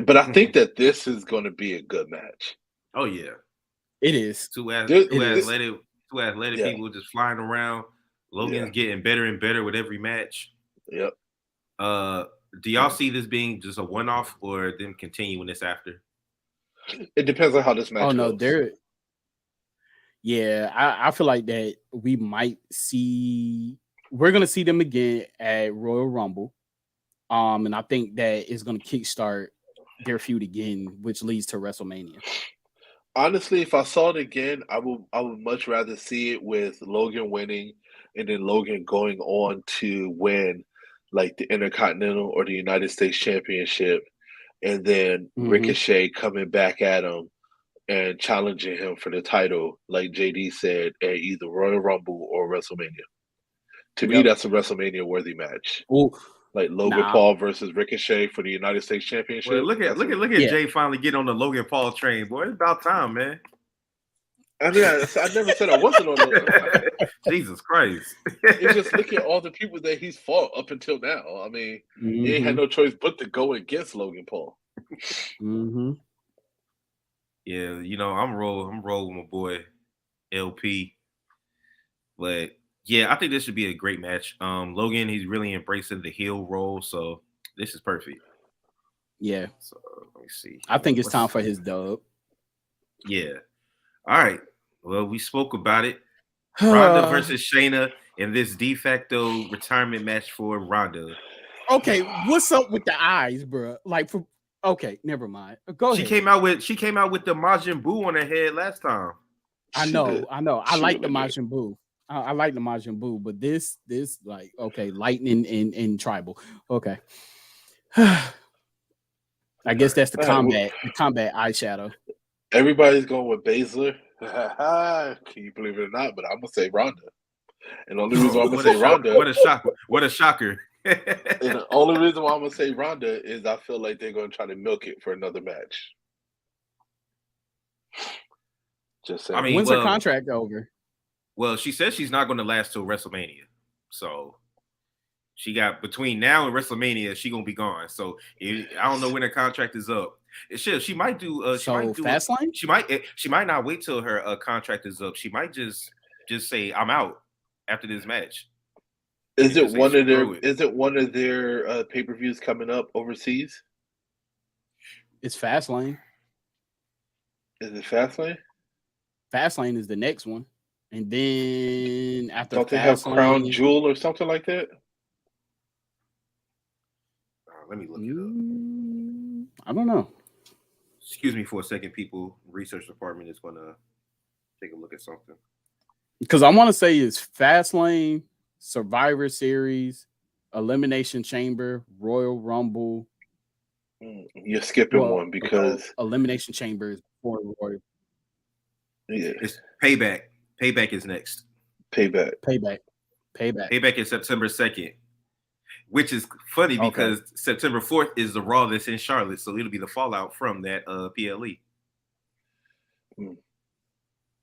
B: But I think that this is going to be a good match.
C: Oh yeah,
A: it is.
C: Two athletic people just flying around. Logan's getting better and better with every match.
B: Yep.
C: Do y'all see this being just a one-off or them continuing this after?
B: It depends on how this match goes.
A: I feel like that we might see. We're gonna see them again at Royal Rumble, and I think that is gonna kickstart their feud again, which leads to WrestleMania.
B: Honestly, if I saw it again, I would much rather see it with Logan winning and then Logan going on to win like the Intercontinental or the United States Championship, and then Ricochet coming back at him and challenging him for the title, like JD said, at either Royal Rumble or WrestleMania. To me, that's a WrestleMania worthy match.
A: Ooh.
B: Like Logan Paul versus Ricochet for the United States Championship.
C: Well, look at Jay finally get on the Logan Paul train, boy. It's about time, man.
B: I mean, I never said I wasn't on the.
C: Jesus Christ!
B: It's just look at all the people that he's fought up until now. I mean, he ain't had no choice but to go against Logan Paul.
C: Yeah, I'm rolling with my boy LP, but. Yeah, I think this should be a great match. Logan, he's really embracing the heel role, so this is perfect.
A: Yeah.
C: So let me see.
A: I think it's time for his dub.
C: Yeah. All right. Well, we spoke about it. Ronda versus Shayna in this de facto retirement match for Ronda.
A: Okay, what's up with the eyes, bro? Okay, never mind. Go ahead.
C: She came out with the Majin Buu on her head last time.
A: I know. I like the Majin Buu. I like the Majin Buu, but this like okay, lightning and tribal. Okay. I guess that's the combat eyeshadow.
B: Everybody's going with Baszler. Can you believe it or not? But I'm gonna say Ronda. And the only reason why I'm gonna say Ronda.
C: What a shocker.
B: And the only reason why I'm gonna say Ronda is I feel like they're gonna try to milk it for another match. Just saying.
A: I mean, when's her contract over?
C: Well, she says she's not going to last till WrestleMania. So she got between now and WrestleMania, she's going to be gone. So I don't know when her contract is up. She might do
A: Fastlane?
C: She might not wait till her contract is up. She might just say I'm out after this match.
B: Is it one of their pay-per-views coming up overseas?
A: It's Fastlane.
B: Is it Fastlane?
A: Fastlane is the next one. And then after
B: don't they have Crown Jewel or something like that?
C: Let me look it up.
A: I don't know.
C: Excuse me for a second, people. Research department is going to take a look at something.
A: Because I want to say it's Fastlane, Survivor Series, Elimination Chamber, Royal Rumble.
B: You're skipping one because
A: Elimination Chamber is before Royal.
B: Yeah,
C: it's Payback. Payback is next.
B: Payback
C: is September 2nd, which is funny because September 4th is the Raw that's in Charlotte, so it'll be the fallout from that PLE.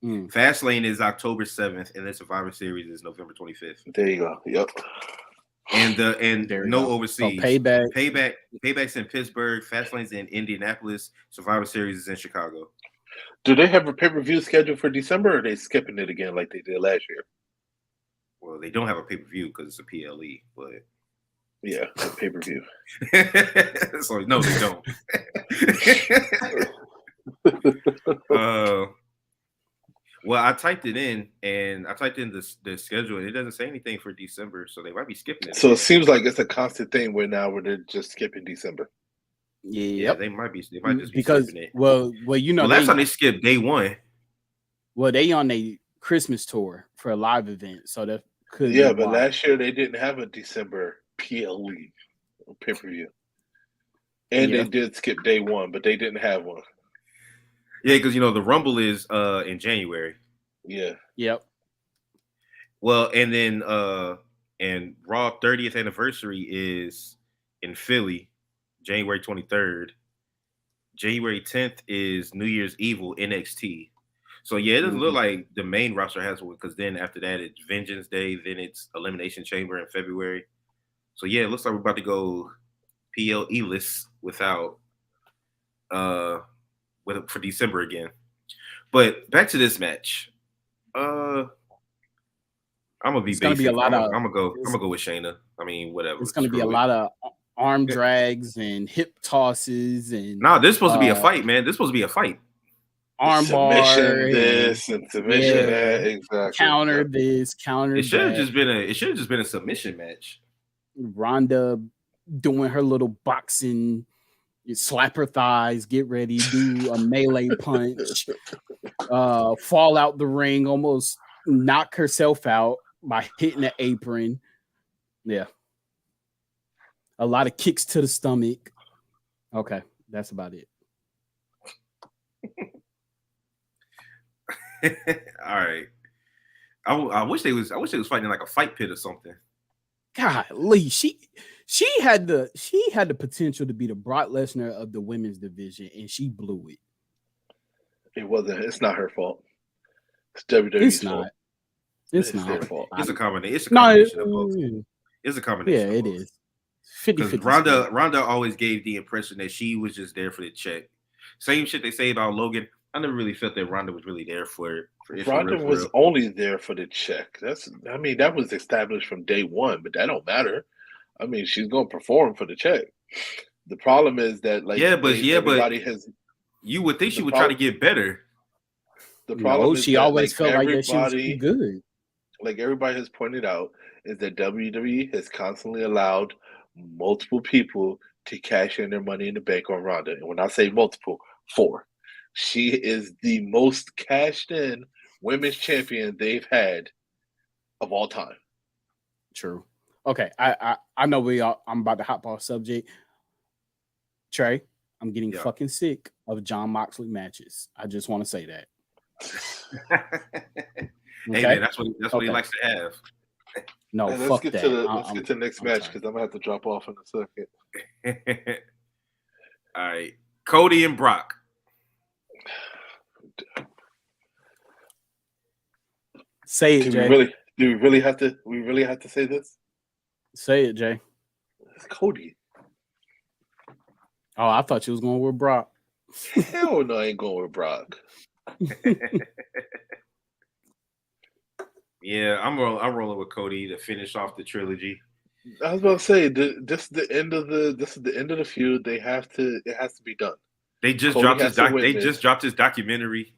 C: Fastlane is October 7th, and the Survivor Series is November 25th.
B: There you go. Yep.
C: And no overseas.
A: So
C: Payback's in Pittsburgh. Fastlane's in Indianapolis. Survivor Series is in Chicago.
B: Do they have a pay-per-view scheduled for December, or are they skipping it again like they did last year?
C: Well, they don't have a pay-per-view because it's a PLE, but
B: yeah, a pay-per-view.
C: So no, they don't. Well, I typed it in, and I typed in the schedule, and it doesn't say anything for December, so they might be skipping it.
B: So it seems like it's a constant thing where they're just skipping December.
C: Yeah, they might just be
A: because
C: skipping it.
A: Well,
C: last time they skipped day one.
B: Well,
A: they on a Christmas tour for a live event, so that could.
B: Yeah, but last year they didn't have a December PLE pay-per-view, and they did skip day one, but they didn't have one.
C: Yeah, because the Rumble is in January.
B: Yeah.
A: Yep.
C: Well, and then And Raw 30th anniversary is in Philly, January 23rd. January 10th is New Year's Evil NXT. So yeah, it doesn't look like the main roster has one because then after that it's Vengeance Day, then it's Elimination Chamber in February. So yeah, it looks like we're about to go PLE-less without for December again. But back to this match. I'm gonna be basic. I'm gonna go with Shayna. I mean, whatever.
A: It's gonna be a lot of arm drags and hip tosses and
C: this is supposed to be a fight, man. This is supposed to be a fight.
A: Arm
B: submission
A: bar
B: this and submission that. Exactly.
A: Counter this, counter
C: It should have
A: that.
C: just been a submission match.
A: Ronda doing her little boxing, you slap her thighs, get ready, do a melee punch, fall out the ring, almost knock herself out by hitting the apron. Yeah. A lot of kicks to the stomach. Okay, that's about it.
C: All right. I wish they was fighting like a fight pit or something.
A: Golly, she had the potential to be the Brock Lesnar of the women's division, and she blew it.
B: It wasn't. It's not her fault. It's WWE's fault.
A: It's not
B: their fault.
C: It's a combination of both. It's a combination.
A: Yeah, it is. 50-50.
C: Ronda always gave the impression that she was just there for the check. Same shit they say about Logan. I never really felt that Ronda was really there for
B: Ronda was only there for the check. That was established from day one, but that don't matter. I mean, she's gonna perform for the check. The problem is that everybody has.
C: You would think she would try to get better.
B: The problem is
A: she always felt like that she was good.
B: Like everybody has pointed out, is that WWE has constantly allowed multiple people to cash in their money in the bank on Ronda. And when I say multiple, 4. She is the most cashed in women's champion they've had of all time.
A: True. Okay, I know I'm about to hop off subject. Trey, I'm getting fucking sick of Jon Moxley matches. I just want to say that.
C: Hey man, that's what he likes to have.
A: No,
B: let's get to the next match because I'm gonna have to drop off in a second.
C: All right, Cody and Brock.
A: Say it, Jay.
B: Do we really have to say this?
A: Say it, Jay.
B: It's Cody.
A: Oh, I thought you was going with Brock.
B: Hell no, I ain't going with Brock.
C: Yeah, I'm rolling with Cody to finish off the trilogy.
B: I was about to say this is the end of the feud. It has to be done.
C: They just dropped his documentary.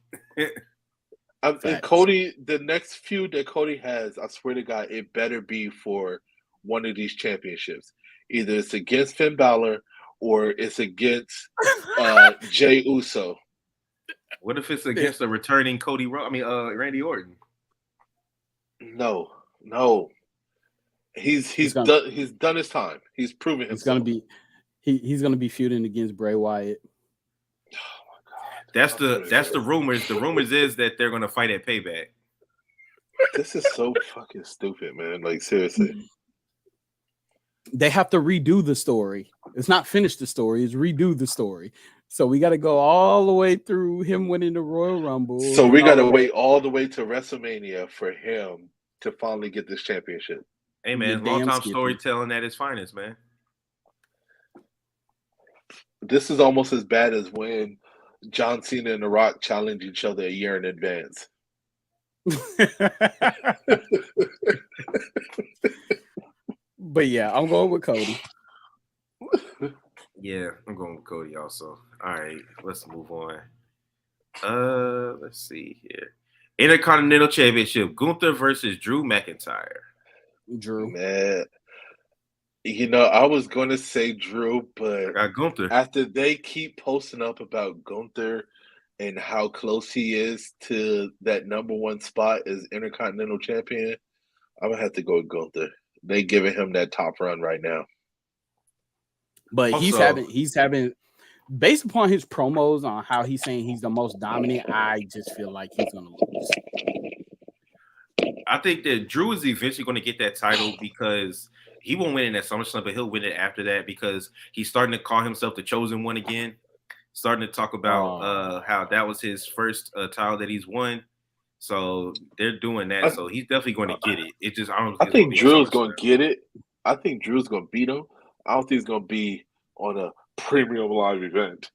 B: And Cody, the next feud that Cody has, I swear to God, it better be for one of these championships. Either it's against Finn Balor or it's against Jey Uso.
C: What if it's against a returning Randy Orton?
B: No. He's done his time. He's proven himself.
A: He's gonna be feuding against Bray Wyatt.
B: Oh my God.
C: That's the rumors. The rumors is that they're gonna fight at Payback.
B: This is so fucking stupid, man. Like seriously.
A: They have to redo the story. It's not finish the story, it's redo the story. So we got to go all the way through him winning the Royal Rumble.
B: So we got to wait all the way to WrestleMania for him to finally get this championship.
C: Hey, man, long-time storytelling at its finest, man.
B: This is almost as bad as when John Cena and The Rock challenged each other a year in advance.
A: But yeah, I'm going with Cody.
C: Yeah, I'm going with Cody also. All right, let's move on. Let's see here. Intercontinental Championship, Gunther versus Drew McIntyre.
A: Drew.
B: Man, I was going to say Drew, but
C: I got Gunther.
B: After they keep posting up about Gunther and how close he is to that number one spot as Intercontinental Champion, I'm going to have to go with Gunther. They giving him that top run right now.
A: But also, he's having based upon his promos on how he's saying he's the most dominant, I just feel like he's gonna lose.
C: I think that Drew is eventually going to get that title because he won't win it at SummerSlam, but he'll win it after that because he's starting to call himself the chosen one again. Starting to talk about how that was his first title that he's won. So they're doing that. So he's definitely going to get it. It just
B: I think Drew's going to get it. I think Drew's going to beat him. I don't think it's going to be on a premium live event.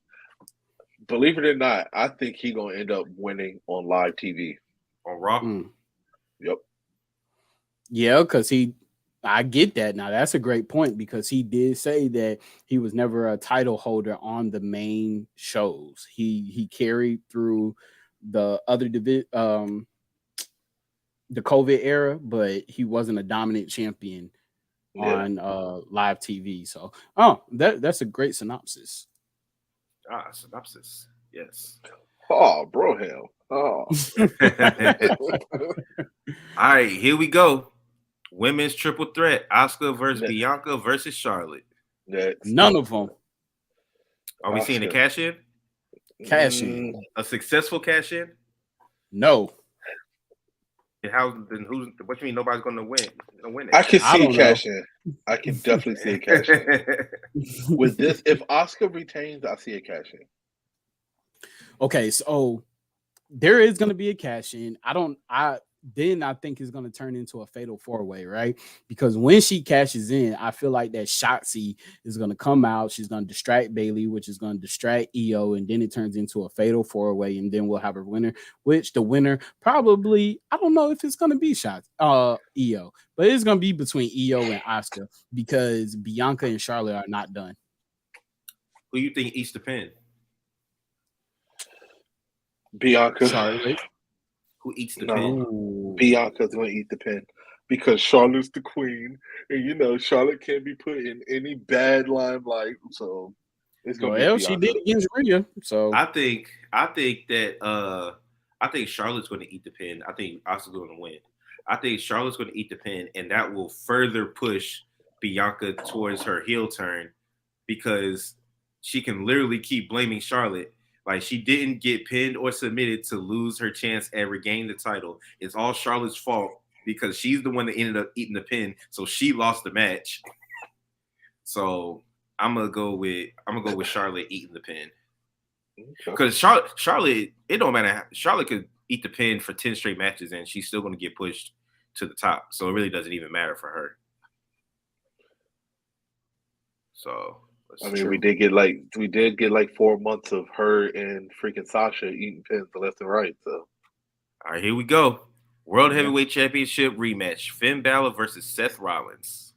B: Believe it or not, I think he's going to end up winning on live TV.
C: On Raw?
B: Yep.
A: Yeah, because I get that. Now, that's a great point because he did say that he was never a title holder on the main shows. He carried through the other the COVID era, but he wasn't a dominant champion on live TV. So, that's a great synopsis.
C: Synopsis. Yes.
B: Oh, bro, hell. Oh.
C: All right, here we go. Women's triple threat: Asuka versus Bianca versus Charlotte.
A: None of them.
C: Are we seeing a cash in?
A: Cash in.
C: A successful cash in?
A: No.
C: And what you mean nobody's gonna win it?
B: I can see a cash in. I can definitely see a cash in. With this, if Asuka retains, I see a cash in.
A: Okay, so there is going to be a cash in. I think it's going to turn into a fatal 4-way, right? Because when she cashes in, I feel like that Shotzi is going to come out. She's going to distract Bayley, which is going to distract Io, and then it turns into a fatal 4-way, and then we'll have a winner, which the winner probably, I don't know if it's going to be Io, but it's going to be between Io and Asuka because Bianca and Charlotte are not done.
C: Who you think eats the pin?
B: Bianca.
A: Charlotte.
C: Who eats the pin?
B: Bianca's going to eat the pin because Charlotte's the queen. And, Charlotte can't be put in any bad limelight. So it's going to be Bianca.
A: She did against Rhea. So
C: I think Charlotte's going to eat the pin. I think Asuka's going to win. I think Charlotte's going to eat the pin, and that will further push Bianca towards her heel turn because she can literally keep blaming Charlotte. Like, she didn't get pinned or submitted to lose her chance at regaining the title. It's all Charlotte's fault because she's the one that ended up eating the pin, so she lost the match. So I'm gonna go with Charlotte eating the pin. Because Charlotte, it don't matter. Charlotte could eat the pin for 10 straight matches, and she's still gonna get pushed to the top. So it really doesn't even matter for her. So.
B: I mean, we did get like 4 months of her and freaking Sasha eating pins left and right. So,
C: all right, here we go. World Heavyweight Championship rematch: Finn Balor versus Seth Rollins.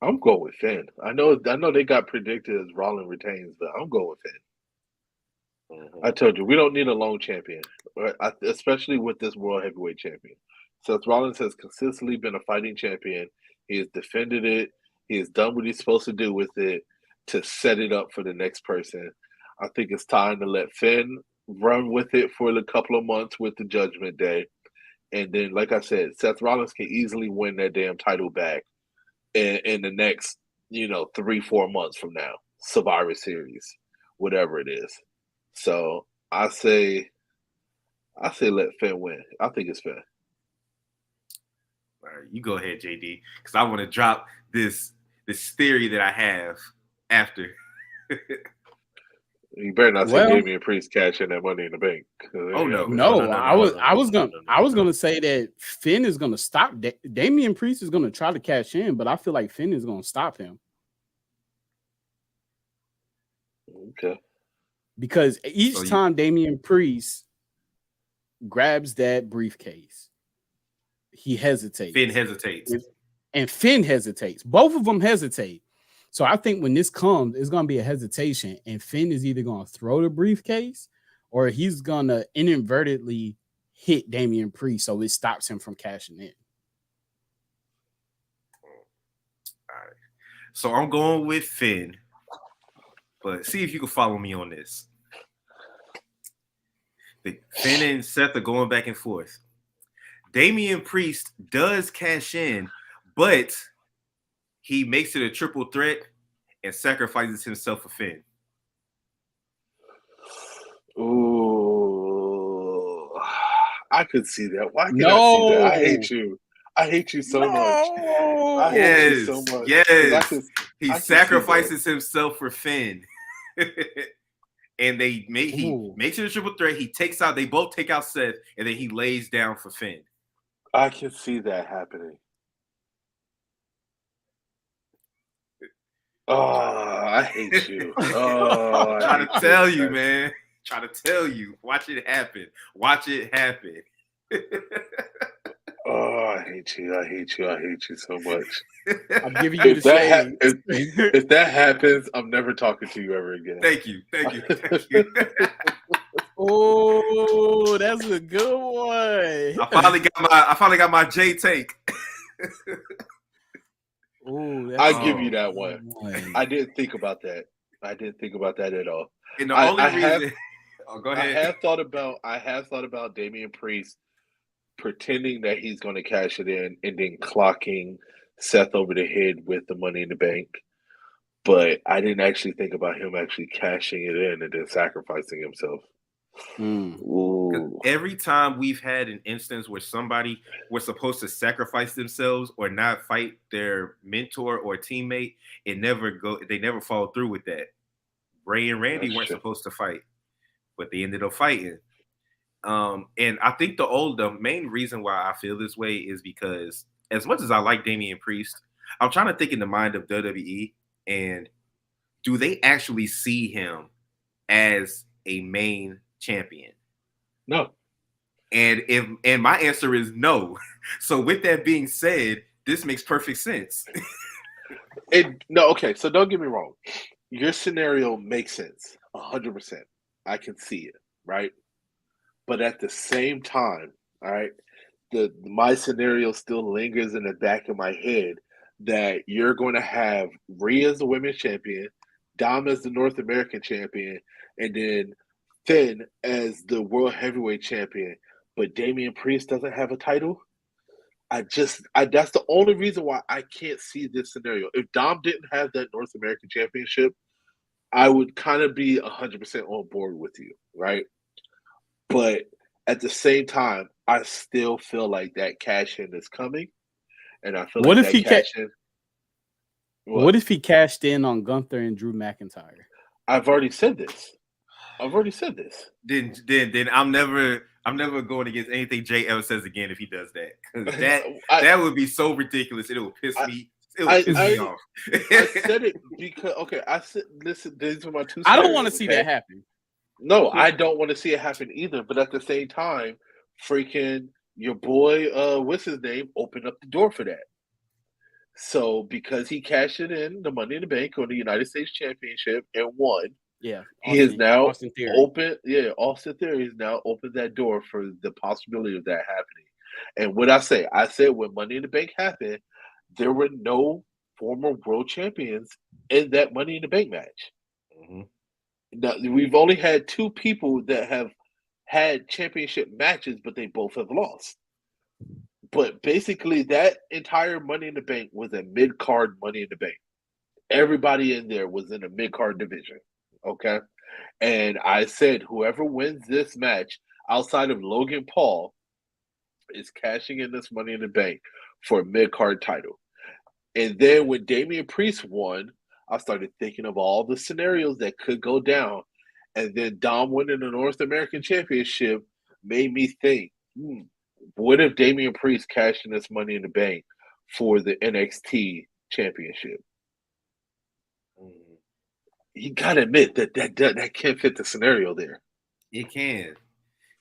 B: I'm going with Finn. I know they got predicted as Rollins retains, but I'm going with Finn. Mm-hmm. I told you we don't need a lone champion, right? Especially with this World Heavyweight Champion. Seth Rollins has consistently been a fighting champion. He has defended it. He has done what he's supposed to do with it to set it up for the next person. I think it's time to let Finn run with it for a couple of months with the Judgment Day. And then, like I said, Seth Rollins can easily win that damn title back in the next, 3-4 months from now. Survivor Series, whatever it is. So I say let Finn win. I think it's Finn.
C: All right, you go ahead, JD, because I want to drop this theory that I have after.
B: You better not say Damian Priest cash in that Money in the Bank.
A: No. I was gonna say that Finn is gonna stop. Damian Priest is gonna try to cash in, but I feel like Finn is gonna stop him.
B: Okay.
A: Because each time Damian Priest grabs that briefcase, he hesitates.
C: Finn hesitates.
A: And Finn hesitates. Both of them hesitate. So I think when this comes, it's going to be a hesitation. And Finn is either going to throw the briefcase or he's going to inadvertently hit Damian Priest so it stops him from cashing in.
C: All right. So I'm going with Finn. But see if you can follow me on this. Finn and Seth are going back and forth. Damian Priest does cash in, but he makes it a triple threat and sacrifices himself for Finn.
B: Ooh. I could see that. Why can I see that?
A: No.
B: I hate you. I hate you so much. I hate
C: Yes,
B: you so much. 'Cause
C: yes. He
B: I can see
C: sacrifices himself for Finn. And he makes it a triple threat. He takes out, they both take out Seth, and then he lays down for Finn.
B: I can see that happening. Oh, I hate you. Oh,
C: Try to tell you, man. Try to tell you. Watch it happen. Watch it happen.
B: Oh, I hate you. I hate you. I hate you so much.
A: I'm giving you the shade.
B: If that happens, I'm never talking to you ever again.
C: Thank you. Thank you. Thank you.
A: Oh, that's a good one.
C: I finally got my J take.
A: Ooh,
B: I give you that one. I didn't think about that. I didn't think about that at all.
C: And the only reason go ahead.
B: I have thought about Damian Priest pretending that he's going to cash it in and then clocking Seth over the head with the Money in the Bank. But I didn't actually think about him actually cashing it in and then sacrificing himself.
C: Every time we've had an instance where somebody was supposed to sacrifice themselves or not fight their mentor or teammate, they never follow through with that. Bray and Randy weren't supposed to fight, but they ended up fighting. And I think the main reason why I feel this way is because as much as I like Damian Priest, I'm trying to think in the mind of WWE, and do they actually see him as a main champion?
B: No.
C: And my answer is no. So with that being said, this makes perfect sense.
B: Okay, so don't get me wrong. Your scenario makes sense 100%. I can see it, right? But at the same time, all right, my scenario still lingers in the back of my head that you're going to have Rhea as the women's champion, Dom as the North American champion, and then Finn as the world heavyweight champion. But Damian Priest doesn't have a title. That's the only reason why I can't see this scenario. If Dom didn't have that North American championship, I would kind of be 100% on board with you, right? But at the same time, I still feel like that cash in is coming, and I feel
A: What
B: like
A: if
B: that
A: he
B: cash in.
A: What if he cashed in on Gunther and Drew McIntyre?
B: I've already said this.
C: Then I'm never going against anything Jay ever says again if he does that. Because that would be so ridiculous. It would piss me. It would piss me off.
B: I said it because I said listen. These are my two.
A: I don't want to see that happen.
B: No, I don't want to see it happen either. But at the same time, freaking your boy, what's his name, opened up the door for that. So because he cashed it in the Money in the Bank on the United States Championship and won, he is now open. Yeah, Austin Theory has now opened that door for the possibility of that happening. And what I said when Money in the Bank happened, there were no former world champions in that Money in the Bank match.
C: Mm-hmm.
B: Now, we've only had two people that have had championship matches, but they both have lost. But basically, that entire Money in the Bank was a mid-card Money in the Bank. Everybody in there was in a mid-card division, okay? And I said, whoever wins this match outside of Logan Paul is cashing in this Money in the Bank for a mid-card title. And then when Damian Priest won, I started thinking of all the scenarios that could go down. And then Dom winning the North American Championship made me think, what if Damian Priest cashed in this Money in the Bank for the NXT Championship? You got to admit that can't fit the scenario there.
C: It can.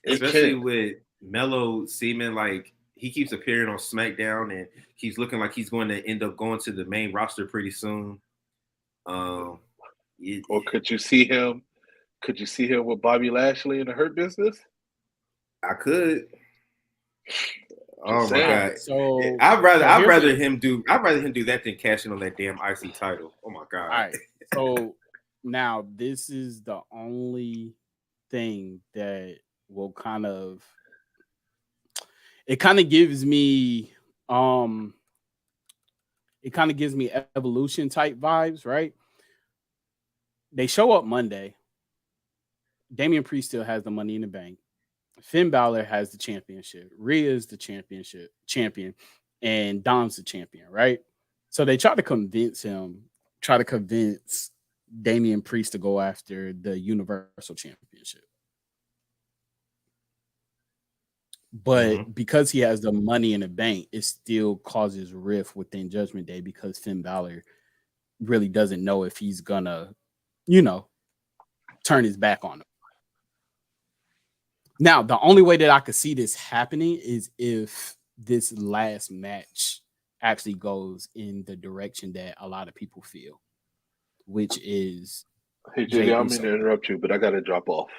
C: Especially with Melo seeming like he keeps appearing on SmackDown and he's looking like he's going to end up going to the main roster pretty soon.
B: Or could you see him? Could you see him with Bobby Lashley in the Hurt Business?
C: I could. Oh my God!
A: So
C: I'd rather him do that than cashing on that damn IC title. Oh my God!
A: All right. So now this is the only thing that will kind of gives me evolution type vibes, right? They show up Monday. Damian Priest still has the Money in the Bank. Finn Balor has the championship. Rhea is the champion, and Dom's the champion, right? So they try to convince Damian Priest to go after the Universal Championship. But because he has the money in the bank, it still causes rift within Judgment Day because Finn Balor really doesn't know if he's gonna, turn his back on him. Now, the only way that I could see this happening is if this last match actually goes in the direction that a lot of people feel, which is
B: Hey, JD, I'm going to interrupt you, but I got to drop off.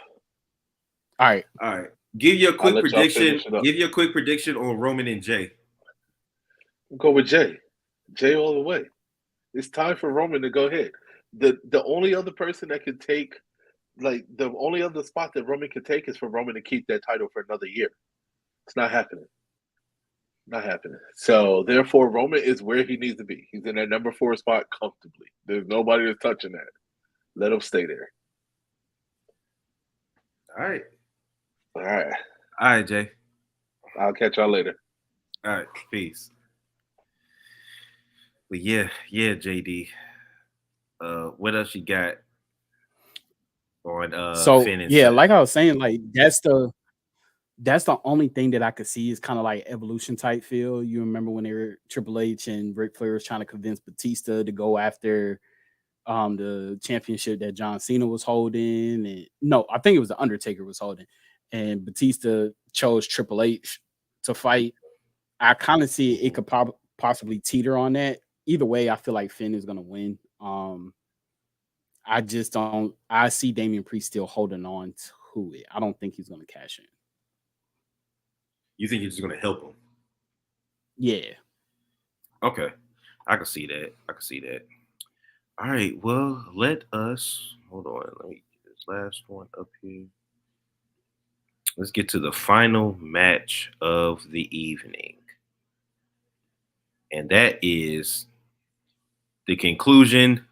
A: All right.
C: Give you a quick prediction. Give you a quick prediction on Roman and Jay.
B: I'll go with Jay. Jay all the way. It's time for Roman to go ahead. The only other person that could take, the only other spot that Roman could take is for Roman to keep that title for another year. It's not happening. Not happening. So, therefore, Roman is where he needs to be. He's in that number 4 spot comfortably. There's nobody that's touching that. Let him stay there.
C: All right.
B: All right.
C: All right, Jay.
B: I'll catch y'all later.
C: All right. Peace. But yeah, JD. What else you got on Finn and Seth?
A: Like I was saying, that's the only thing that I could see is kind of like evolution type feel. You remember when they were Triple H and Ric Flair was trying to convince Batista to go after the championship that John Cena was holding, and no, I think it was the Undertaker was holding, and Batista chose Triple H to fight. I kind of see it could possibly teeter on that. Either way, I feel like Finn is going to win. I just don't. I see Damian Priest still holding on to it. I don't think he's going to cash in.
C: You think he's just going to help him?
A: Yeah.
C: Okay, I can see that. All right, well, let us hold on. Let me get this last one up here. Let's get to the final match of the evening, and that is the conclusion.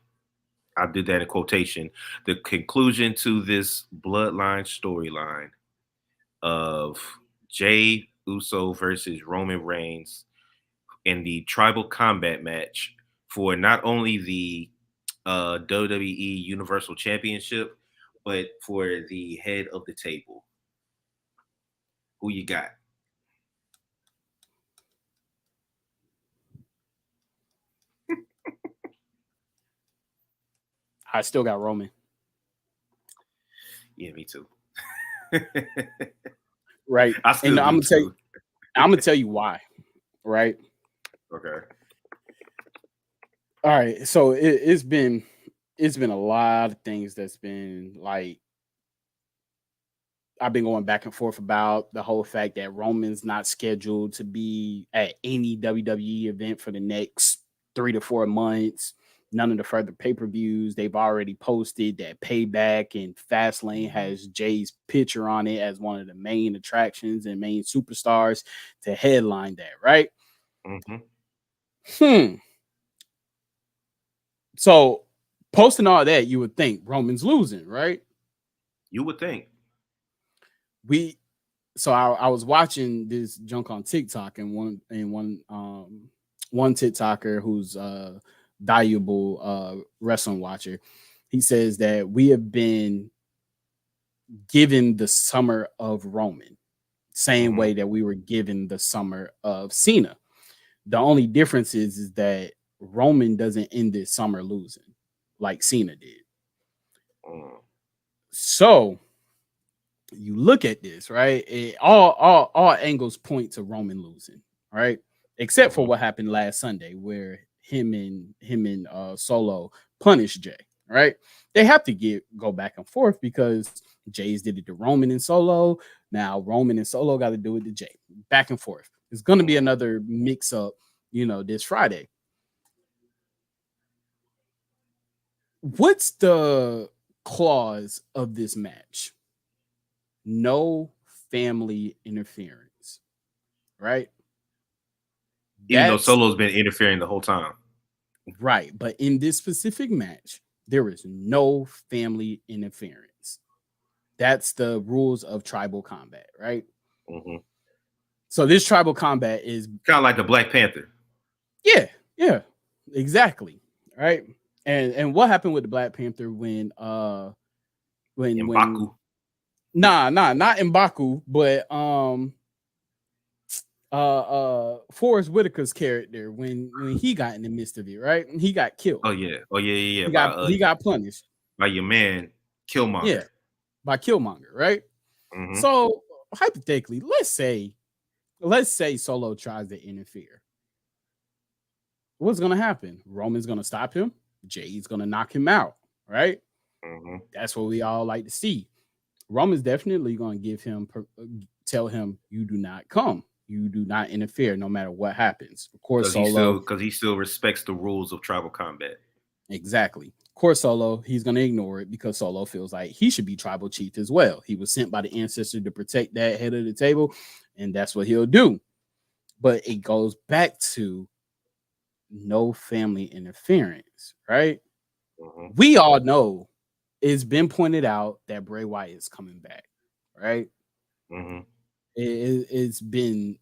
C: I did that in quotation. The conclusion to this bloodline storyline of Jey Uso versus Roman Reigns in the tribal combat match for not only the WWE Universal Championship, but for the head of the table. Who you got?
A: I still got Roman.
C: Yeah, me too.
A: Right. And I'm gonna tell you why. Right.
C: Okay.
A: All right. So it's been a lot of things that's been like I've been going back and forth about the whole fact that Roman's not scheduled to be at any WWE event for the next 3 to 4 months. None of the further pay-per-views. They've already posted that Payback and Fastlane has Jay's picture on it as one of the main attractions and main superstars to headline that, right? So posting all that, you would think Roman's losing, right?
C: You would think.
A: I was watching this junk on TikTok, and one TikToker who's valuable wrestling watcher, he says that we have been given the summer of Roman, same way that we were given the summer of Cena. The only difference is that Roman doesn't end this summer losing like Cena did. So you look at this, right? All angles point to Roman losing, right? Except for what happened last Sunday, where him and Solo punished Jay, right? They have to go back and forth because Jay's did it to Roman and Solo. Now Roman and Solo got to do it to Jay. Back and forth. It's going to be another mix up, this Friday. What's the clause of this match? No family interference, right?
C: Even though Solo's been interfering the whole time.
A: Right. But in this specific match, there is no family interference. That's the rules of tribal combat, right?
C: Mm-hmm.
A: So this tribal combat is
C: kind of like the Black Panther.
A: Yeah, exactly. Right. And what happened with the Black Panther when
C: M'Baku.
A: not M'Baku, but Forrest Whitaker's character when he got in the midst of it, right? And he got killed.
C: Oh yeah.
A: He got punished
C: by your man Killmonger.
A: Yeah, by Killmonger, right?
C: Mm-hmm.
A: So hypothetically, let's say Solo tries to interfere. What's gonna happen? Roman's gonna stop him. Jay's gonna knock him out, right?
C: Mm-hmm.
A: That's what we all like to see. Roman's definitely gonna tell him, you do not come. You do not interfere, no matter what happens. Of course,
C: because he still respects the rules of tribal combat.
A: Exactly. Of course, Solo, he's gonna ignore it because Solo feels like he should be tribal chief as well. He was sent by the ancestor to protect that head of the table, and that's what he'll do. But it goes back to no family interference, right?
C: Mm-hmm.
A: We all know it's been pointed out that Bray Wyatt is coming back, right?
C: Mm-hmm.
A: It's been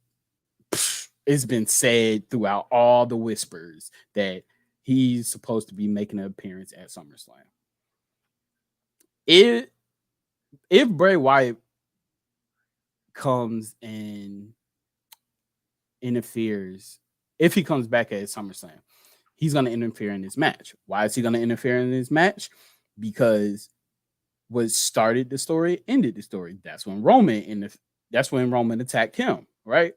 A: said throughout all the whispers that he's supposed to be making an appearance at SummerSlam. If Bray Wyatt comes and interferes, if he comes back at SummerSlam, he's going to interfere in this match. Why is he going to interfere in this match? Because what started the story ended the story. That's when Roman attacked him, right?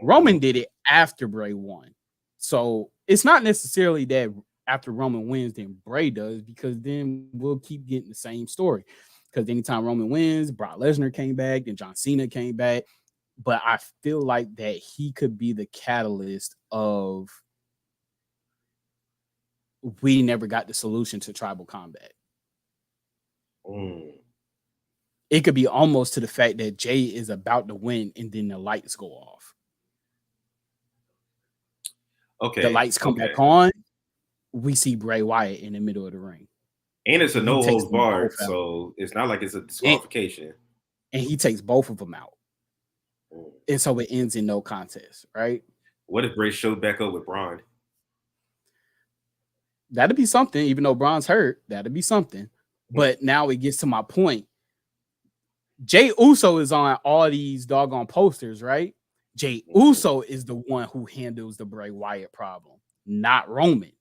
A: Roman did it after Bray won. So it's not necessarily that after Roman wins, then Bray does, because then we'll keep getting the same story. Because anytime Roman wins, Brock Lesnar came back, then John Cena came back. But I feel like that he could be the catalyst of we never got the solution to tribal combat. It could be almost to the fact that Jay is about to win and then the lights go off.
C: Okay.
A: The lights come back on. We see Bray Wyatt in the middle of the ring.
C: And it's a no holds barred, so it's not like it's a disqualification.
A: And he takes both of them out. And so it ends in no contest, right?
C: What if Bray showed back up with Braun?
A: That'd be something, even though Braun's hurt. That'd be something. But now it gets to my point. Jay Uso is on all these doggone posters, right? Jay Uso is the one who handles the Bray Wyatt problem, not Roman.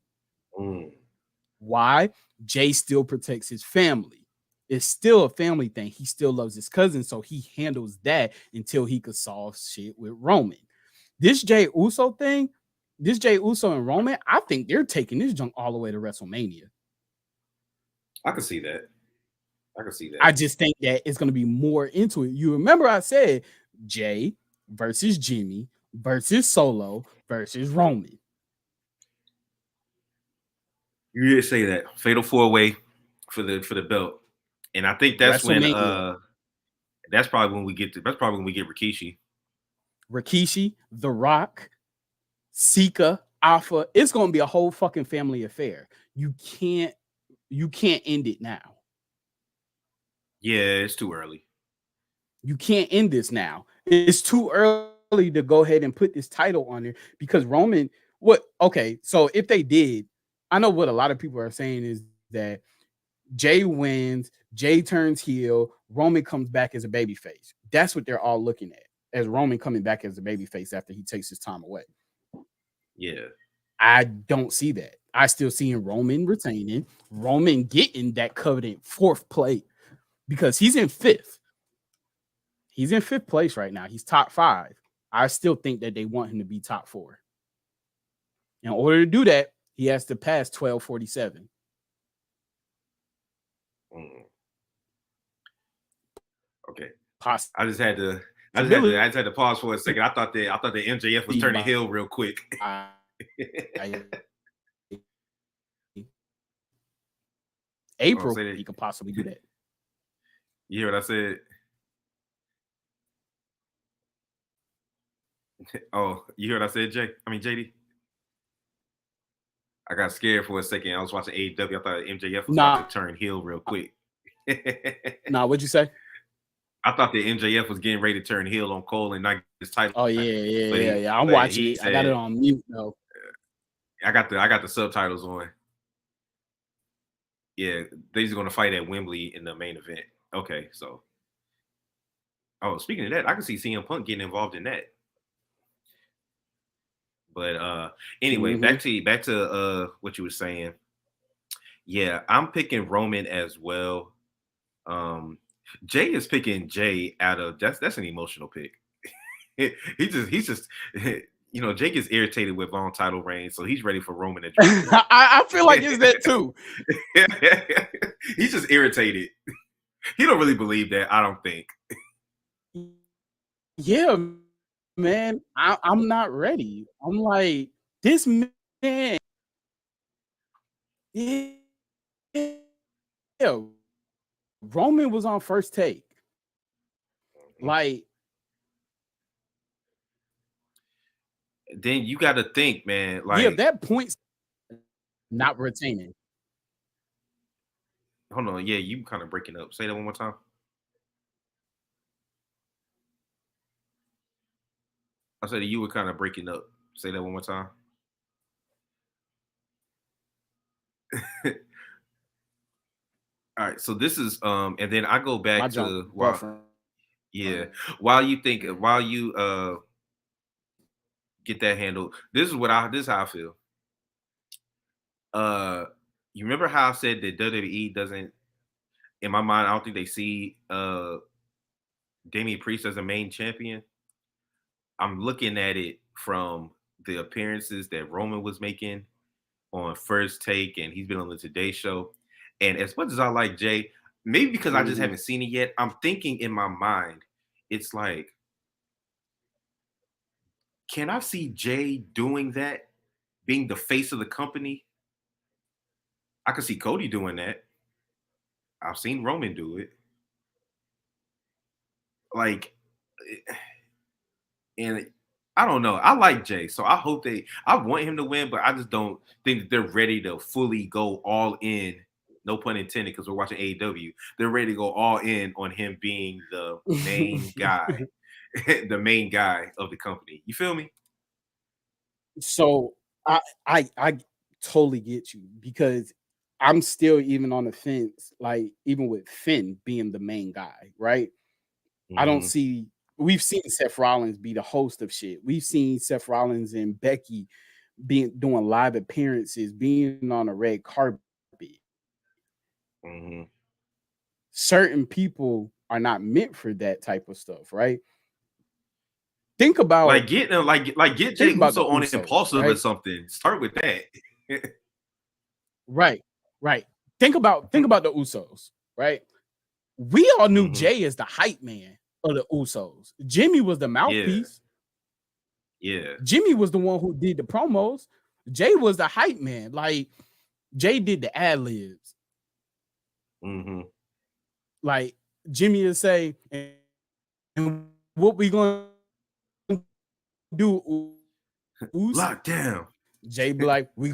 A: Why? Jay still protects his family. It's still a family thing. He still loves his cousin, so he handles that until he could solve shit with Roman. This Jay Uso thing, this Jay Uso and Roman, I think they're taking this junk all the way to WrestleMania.
C: I can see that.
A: I just think that it's going to be more into it. You remember I said Jay versus Jimmy versus Solo versus Roman.
C: You did say that. Fatal 4-way for the belt. And I think that's when that's probably when we get Rikishi.
A: Rikishi, The Rock, Sika, Alpha. It's going to be a whole fucking family affair. You can't end it now.
C: Yeah, it's too early.
A: You can't end this now. It's too early to go ahead and put this title on there because Roman, so if they did, I know what a lot of people are saying is that Jay wins, Jay turns heel, Roman comes back as a babyface. That's what they're all looking at, as Roman coming back as a babyface after he takes his time away.
C: Yeah.
A: I don't see that. I still see Roman retaining, Roman getting that coveted 4th place because he's in 5th. He's in 5th place right now. He's top 5. I still think that they want him to be top 4. In order to do that, he has to pass 1247.
C: Okay.
A: Possibly.
C: I just had to pause for a second. I thought the MJF was turning heel real quick.
A: April, he could possibly do that.
C: You hear what I said? Oh, you hear what I said, JD? I got scared for a second. I was watching AEW. I thought MJF was about to turn heel real quick.
A: Nah, what'd you say?
C: I thought that MJF was getting ready to turn heel on Cole and not get his title.
A: Oh yeah. I'm
C: But
A: watching
C: he
A: it. I got it
C: said,
A: on mute though.
C: I got the subtitles on. Yeah, they're just gonna fight at Wembley in the main event. Okay, so speaking of that, I can see CM Punk getting involved in that. But anyway,
A: Mm-hmm.
C: back to what you were saying. Yeah, I'm picking Roman as well. Jay is picking Jay out of that's an emotional pick. he's just Jay gets irritated with long title reigns, so he's ready for Roman to drop him.
A: I feel like it's that too.
C: He's just irritated. He don't really believe that, I don't think.
A: Yeah, man. I'm not ready. I'm like, this man. Yeah. Roman was on First Take. Like,
C: then you got to think, man. Like,
A: yeah, that point's not retaining.
C: Hold on, yeah, you kind of breaking up. Say that one more time. I said you were kind of breaking up. Say that one more time. All right, so this is and then I go back to while you get that handled. This is how I feel. You remember how I said that WWE doesn't, in my mind, I don't think they see Damian Priest as a main champion. I'm looking at it from the appearances that Roman was making on First Take, and he's been on the Today Show. And as much as I like Jay, maybe because I just haven't seen it yet, I'm thinking in my mind, it's like, can I see Jay doing that, being the face of the company? I could see Cody doing that. I've seen Roman do it. Like, and I don't know. I like Jay, so I want him to win, but I just don't think that they're ready to fully go all in. No pun intended, because we're watching AEW. They're ready to go all in on him being the main guy, the main guy of the company. You feel me?
A: So I totally get you, because I'm still even on the fence, like even with Finn being the main guy, right?
C: Mm-hmm.
A: I don't see. We've seen Seth Rollins be the host of shit. We've seen Seth Rollins and Becky doing live appearances, being on a red carpet.
C: Mm-hmm.
A: Certain people are not meant for that type of stuff, right? Think about
C: like get Jay Uso on Impulsive, right? Or something. Start with that.
A: Right. Think about the Usos, right? We all knew Jay as the hype man of the Usos. Jimmy was the mouthpiece.
C: Yeah.
A: Jimmy was the one who did the promos. Jay was the hype man. Like, Jay did the ad-libs.
C: Mm-hmm.
A: Like, Jimmy would say, and what we gonna do?
C: Lockdown.
A: Jay be like, we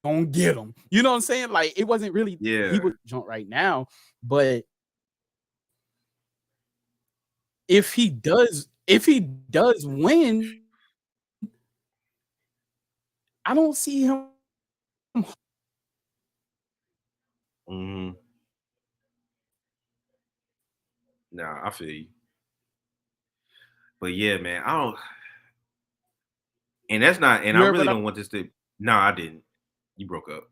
A: gonna get him. You know what I'm saying? Like, it wasn't really he would jump right now, but if he does win, I don't see him.
C: Mm-hmm. Nah, I feel you. But yeah, man, I don't. And that's not. And I really don't want this to. No, I didn't. You broke up.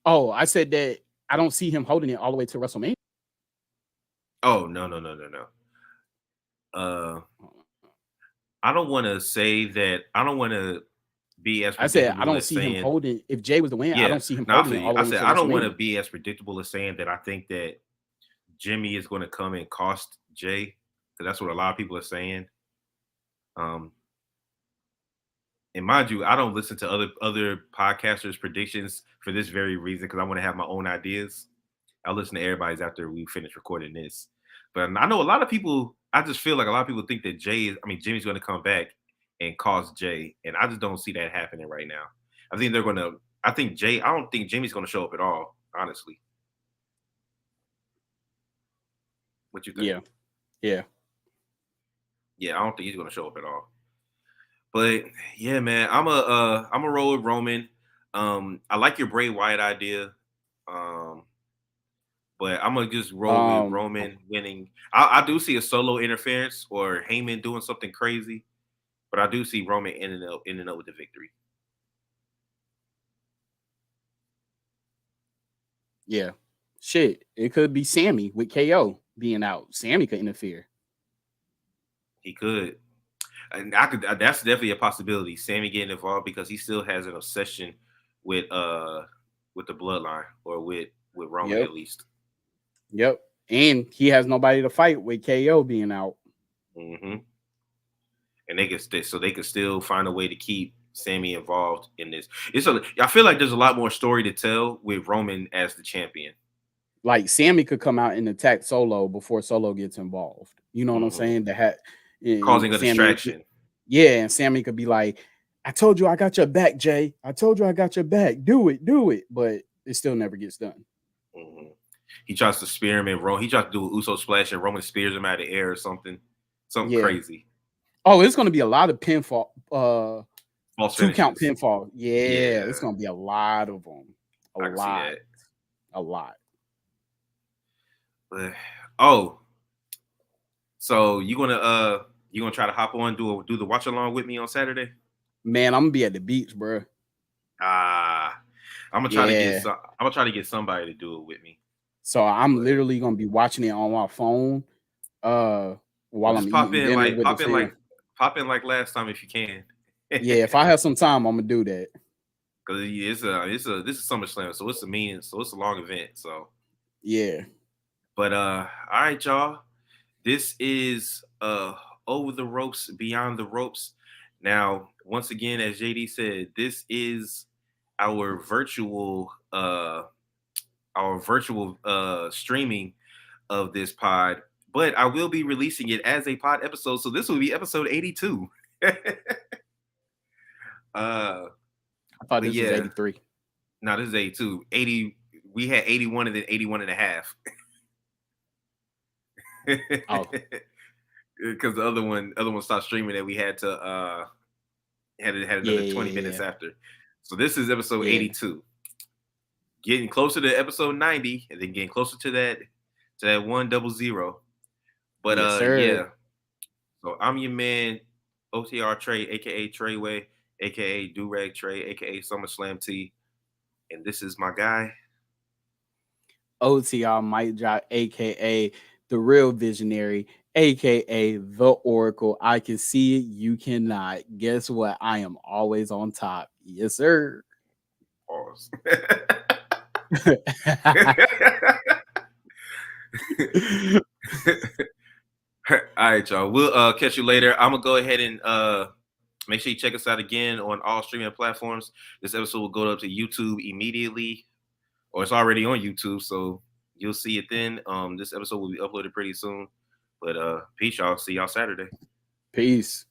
A: Oh, I said that I don't see him holding it all the way to WrestleMania.
C: Oh, no. I don't want to say that. I don't want to be as.
A: I said I don't see him holding. If Jay was the win, I don't see him holding it all the way to WrestleMania.
C: I don't want to be as predictable as saying that I think that Jimmy is going to come and cost Jay, because that's what a lot of people are saying. And mind you, I don't listen to other podcasters' predictions for this very reason, because I want to have my own ideas. I'll listen to everybody's after we finish recording this. But I know a lot of people. I just feel like a lot of people think that Jimmy's going to come back and cost Jay, and I just don't see that happening right now. I think they're going to I don't think Jimmy's going to show up at all, honestly. What you think?
A: Yeah.
C: Yeah, I don't think he's going to show up at all. But yeah, man, I'm a roll with Roman. I like your Bray Wyatt idea. But I'm gonna just roll with Roman winning. I do see a solo interference or Heyman doing something crazy, but I do see Roman ending up with the victory.
A: Yeah. Shit. It could be Sammy with KO being out. Sammy could interfere.
C: He could. And that's definitely a possibility. Sammy getting involved because he still has an obsession with the bloodline or with Roman at least.
A: Yep. And he has nobody to fight with KO being out.
C: Mm-hmm. And they can still find a way to keep Sammy involved in this. I feel like there's a lot more story to tell with Roman as the champion.
A: Like Sammy could come out and attack Solo before Solo gets involved. You know what I'm saying?
C: Causing a distraction.
A: Yeah, and Sammy could be like, I told you I got your back, Jay. I told you I got your back. Do it. But it still never gets done.
C: Mm-hmm. He tries to spear him and he tries to do an Uso splash and Roman spears him out of the air or something crazy.
A: Oh, it's going to be a lot of pinfall. 2-count pinfall. Yeah, it's going to be a lot of them. A lot.
C: But, so you gonna try to hop on do the watch along with me on Saturday?
A: Man, I'm gonna be at the beach, bro.
C: I'm gonna try to get somebody to do it with me.
A: So I'm literally gonna be watching it on my phone. While I'm
C: pop in like last time if you can.
A: Yeah, if I have some time, I'm gonna do that.
C: Cause this is SummerSlam, so it's a long event. So
A: yeah.
C: But all right, y'all. This is Over the Ropes, Beyond the Ropes. Now, once again, as JD said, this is our virtual streaming of this pod, but I will be releasing it as a pod episode. So this will be episode 82.
A: I thought this was 83.
C: No, this is 82. 80. We had 81 and then 81 and a half.
A: Oh,
C: because the other one stopped streaming that we had to had another 20 minutes after. So this is episode 82. Getting closer to episode 90 and then getting closer to that 100. But yeah. So I'm your man, OTR Trey, aka Treyway, aka Durag Trey, aka SummerSlam T. And this is my guy.
A: OTR Mike Drop, aka the real visionary, aka the Oracle. I can see it, you cannot. Guess what? I am always on top. Yes, sir.
C: Pause. All right, y'all. We'll catch you later. I'm gonna go ahead and make sure you check us out again on all streaming platforms. This episode will go up to YouTube immediately, or it's already on YouTube, so you'll see it then. This episode will be uploaded pretty soon. But peace, y'all. See y'all Saturday.
A: Peace.